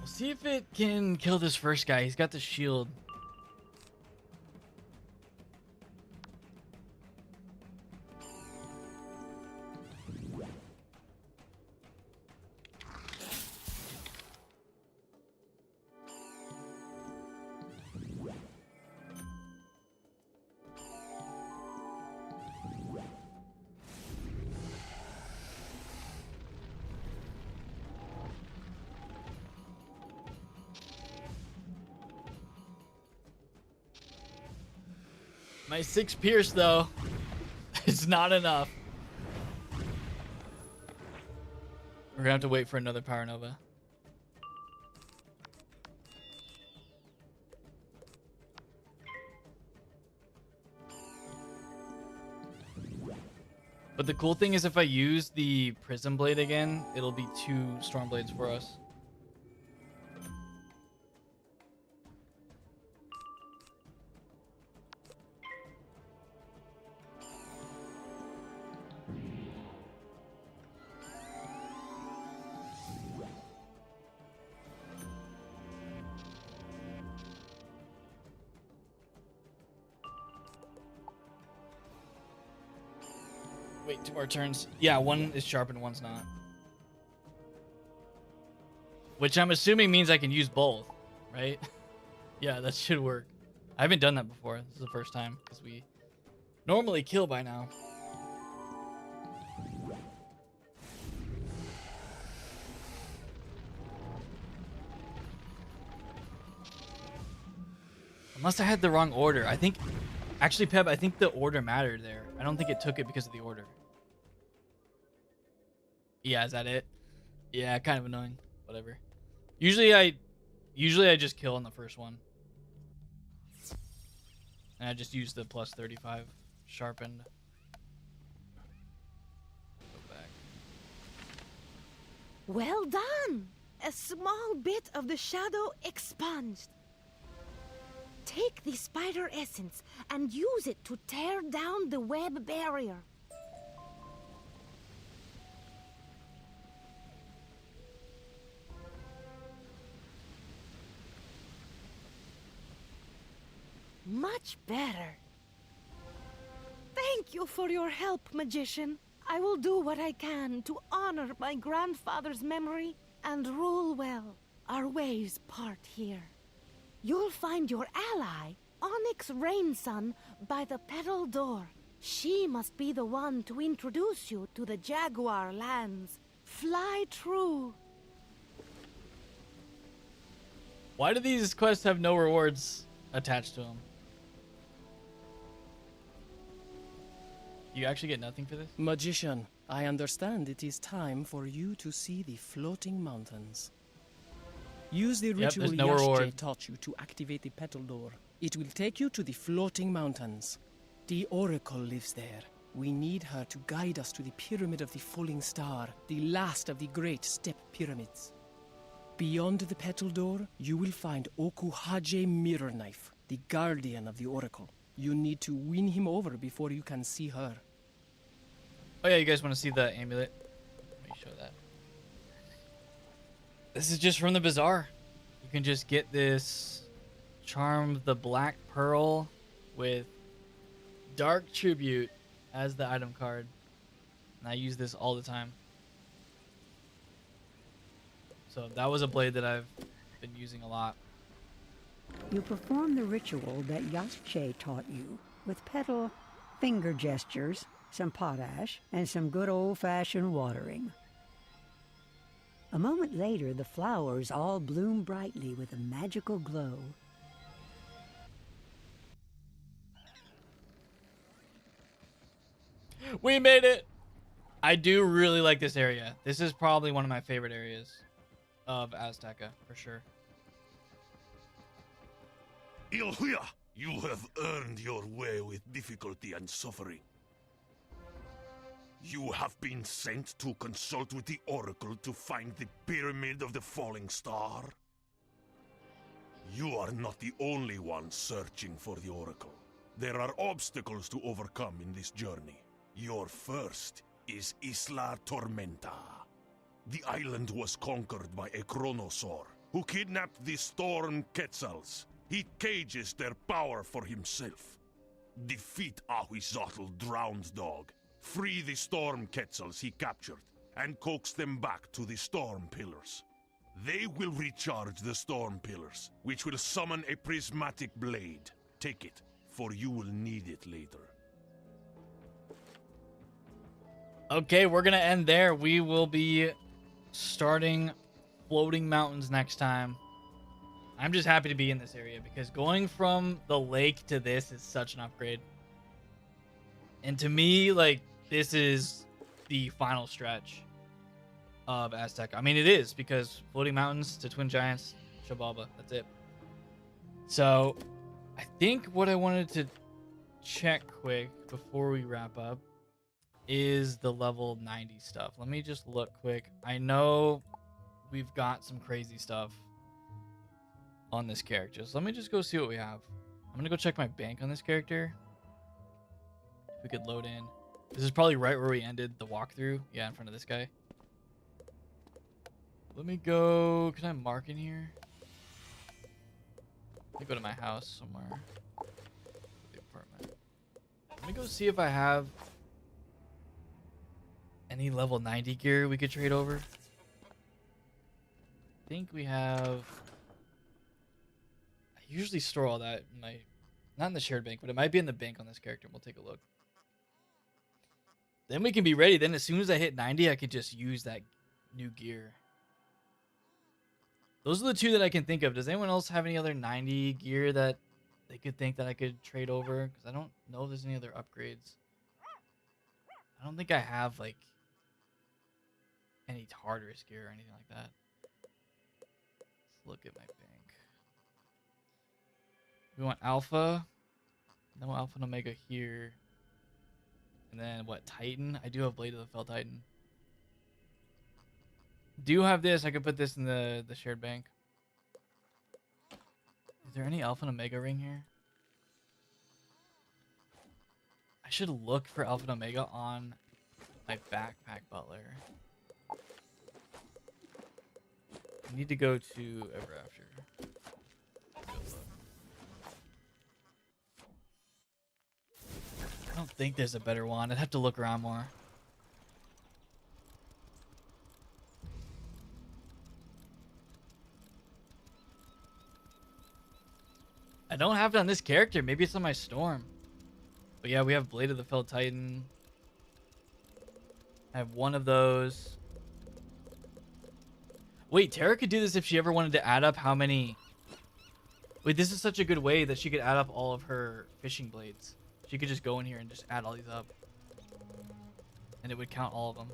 See if it can kill this first guy. He's got the shield. My 6 pierce, though, is not enough. We're gonna have to wait for another Power Nova. But the cool thing is if I use the Prism Blade again, it'll be 2 Storm Blades for us. Wait, 2 more turns. Yeah, one is sharpened, one's not. Which I'm assuming means I can use both, right? Yeah, that should work. I haven't done that before. This is the first time because we normally kill by now. Unless I had the wrong order. I think, actually, Peb, I think the order mattered there. I don't think it took it because of the order. Yeah, is that it? Yeah, kind of annoying. Whatever. Usually I just kill on the first one. And I just use the plus 35 sharpened. Go back. Well done! A small bit of the shadow expunged. Take the spider essence and use it to tear down the web barrier. Much better. Thank you for your help, magician. I will do what I can to honor my grandfather's memory and rule well. Our ways part here. You'll find your ally, Onyx Rainsun, by the petal door. She must be the one to introduce you to the Jaguar lands. Fly true. Why do these quests have no rewards attached to them? You actually get nothing for this? Magician, I understand it is time for you to see the floating mountains. Use the ritual Yashje taught you to activate the petal door. It will take you to the floating mountains. The Oracle lives there. We need her to guide us to the Pyramid of the Falling Star, the last of the great step pyramids. Beyond the petal door, you will find Okuhaje Mirror Knife, the guardian of the Oracle. You need to win him over before you can see her. Oh yeah, you guys want to see the amulet? Let me show that. This is just from the bazaar. You can just get this Charm the Black Pearl with Dark Tribute as the item card. And I use this all the time. So that was a blade that I've been using a lot. You perform the ritual that Yashche taught you with petal finger gestures, some potash, and some good old-fashioned watering. A moment later, the flowers all bloom brightly with a magical glow. We made it! I do really like this area. This is probably one of my favorite areas of Azteca, for sure. Ilhuya, you have earned your way with difficulty and suffering. You have been sent to consult with the Oracle to find the Pyramid of the Falling Star. You are not the only one searching for the Oracle. There are obstacles to overcome in this journey. Your first is Isla Tormenta. The island was conquered by a Chronosaur, who kidnapped the Storm Quetzals. He cages their power for himself. Defeat Ahuizotl Drowned Dog. Free the Storm Quetzals he captured, and coax them back to the Storm Pillars. They will recharge the Storm Pillars, which will summon a prismatic blade. Take it, for you will need it later. Okay, we're going to end there. We will be starting Floating Mountains next time. I'm just happy to be in this area because going from the lake to this is such an upgrade. And to me, like, this is the final stretch of Azteca. I mean, it is because Floating Mountains to Twin Giants, Shababa, that's it. So, I think what I wanted to check quick before we wrap up is the level 90 stuff. Let me just look quick. I know we've got some crazy stuff on this character. So let me just go see what we have. I'm going to go check my bank on this character. If we could load in. This is probably right where we ended the walkthrough. Yeah, in front of this guy. Let me go... Can I mark in here? Let me go to my house somewhere. The apartment. Let me go see if I have Any level 90 gear we could trade over? I think we have... I usually store all that in my... Not in the shared bank, but it might be in the bank on this character. We'll take a look. Then we can be ready. Then as soon as I hit 90, I could just use that new gear. Those are the two that I can think of. Does anyone else have any other 90 gear that they could think that I could trade over? Because I don't know if there's any other upgrades. I don't think I have, like, any Tartarus gear or anything like that. Let's look at my bank. We want Alpha. No Alpha and Omega here. And then, what, Titan? I do have Blade of the Fell Titan. Do have this. I could put this in the shared bank. Is there any Alpha and Omega ring here? I should look for Alpha and Omega on my backpack butler. I need to go to Ever After. I don't think there's a better wand. I'd have to look around more. I don't have it on this character. Maybe it's on my Storm. But yeah, we have Blade of the Fell Titan. I have one of those. Wait, Tara could do this if she ever wanted to add up how many... Wait, this is such a good way that she could add up all of her fishing blades. She could just go in here and just add all these up. And it would count all of them.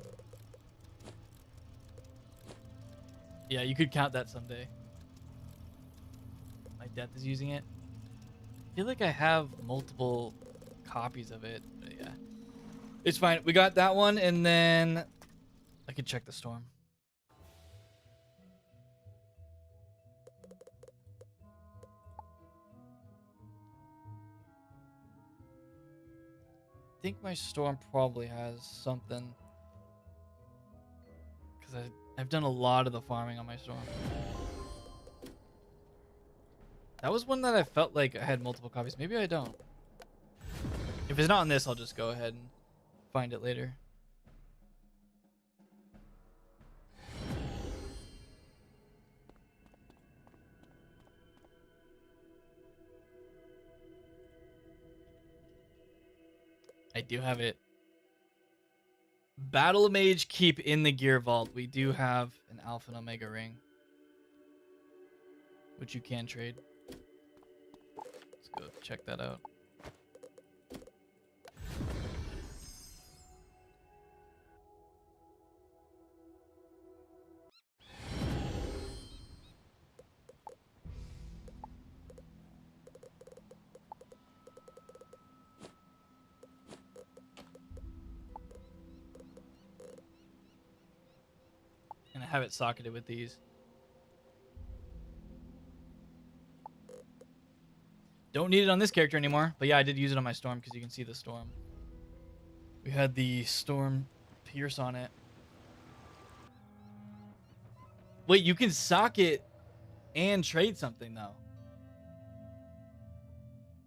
Yeah, you could count that someday. My death is using it. I feel like I have multiple copies of it. But yeah. It's fine. We got that one, and then I can check the Storm. I think my Storm probably has something, because I've done a lot of the farming on my Storm. That was one that I felt like I had multiple copies. Maybe I don't. If it's not on this, I'll just go ahead and find it later. I do have it. Battle Mage keep in the gear vault. We do have an Alpha and Omega ring, which you can trade. Let's go check that out. And I have it socketed with these. Don't need it on this character anymore. But yeah, I did use it on my Storm because you can see the Storm. We had the Storm Pierce on it. Wait, you can socket and trade something though.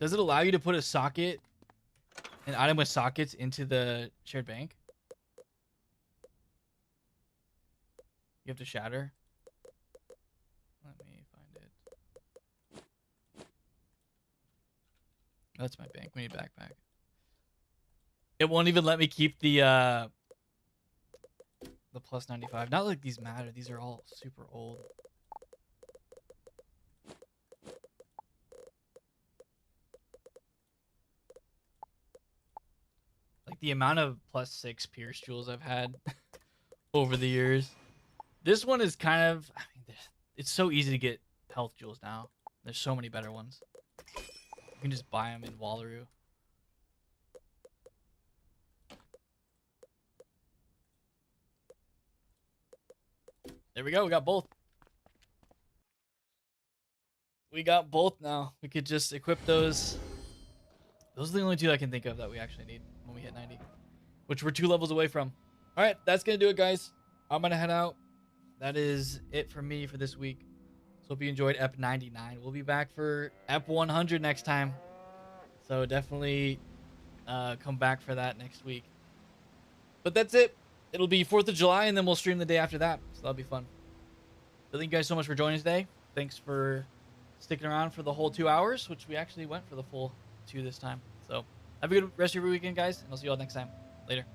Does it allow you to put a socket, an item with sockets, into the shared bank? You have to shatter. Let me find it. That's my bank. We need backpack. It won't even let me keep the plus 95. Not like these matter. These are all super old. Like the amount of plus 6 Pierce jewels I've had over the years. This one is kind of, I mean, it's so easy to get health jewels now. There's so many better ones. You can just buy them in Wallaroo. There we go. We got both. We got both now. We could just equip those. Those are the only two I can think of that we actually need when we hit 90. Which we're 2 levels away from. Alright, that's going to do it, guys. I'm going to head out. That is it for me for this week. So hope you enjoyed EP 99. We'll be back for EP 100 next time. So definitely come back for that next week. But that's it. it'll be 4th of July, and then we'll stream the day after that. So that'll be fun. So thank you guys so much for joining us today. Thanks for sticking around for the whole 2 hours, which we actually went for the full 2 this time. So have a good rest of your weekend, guys, and I'll see you all next time. Later.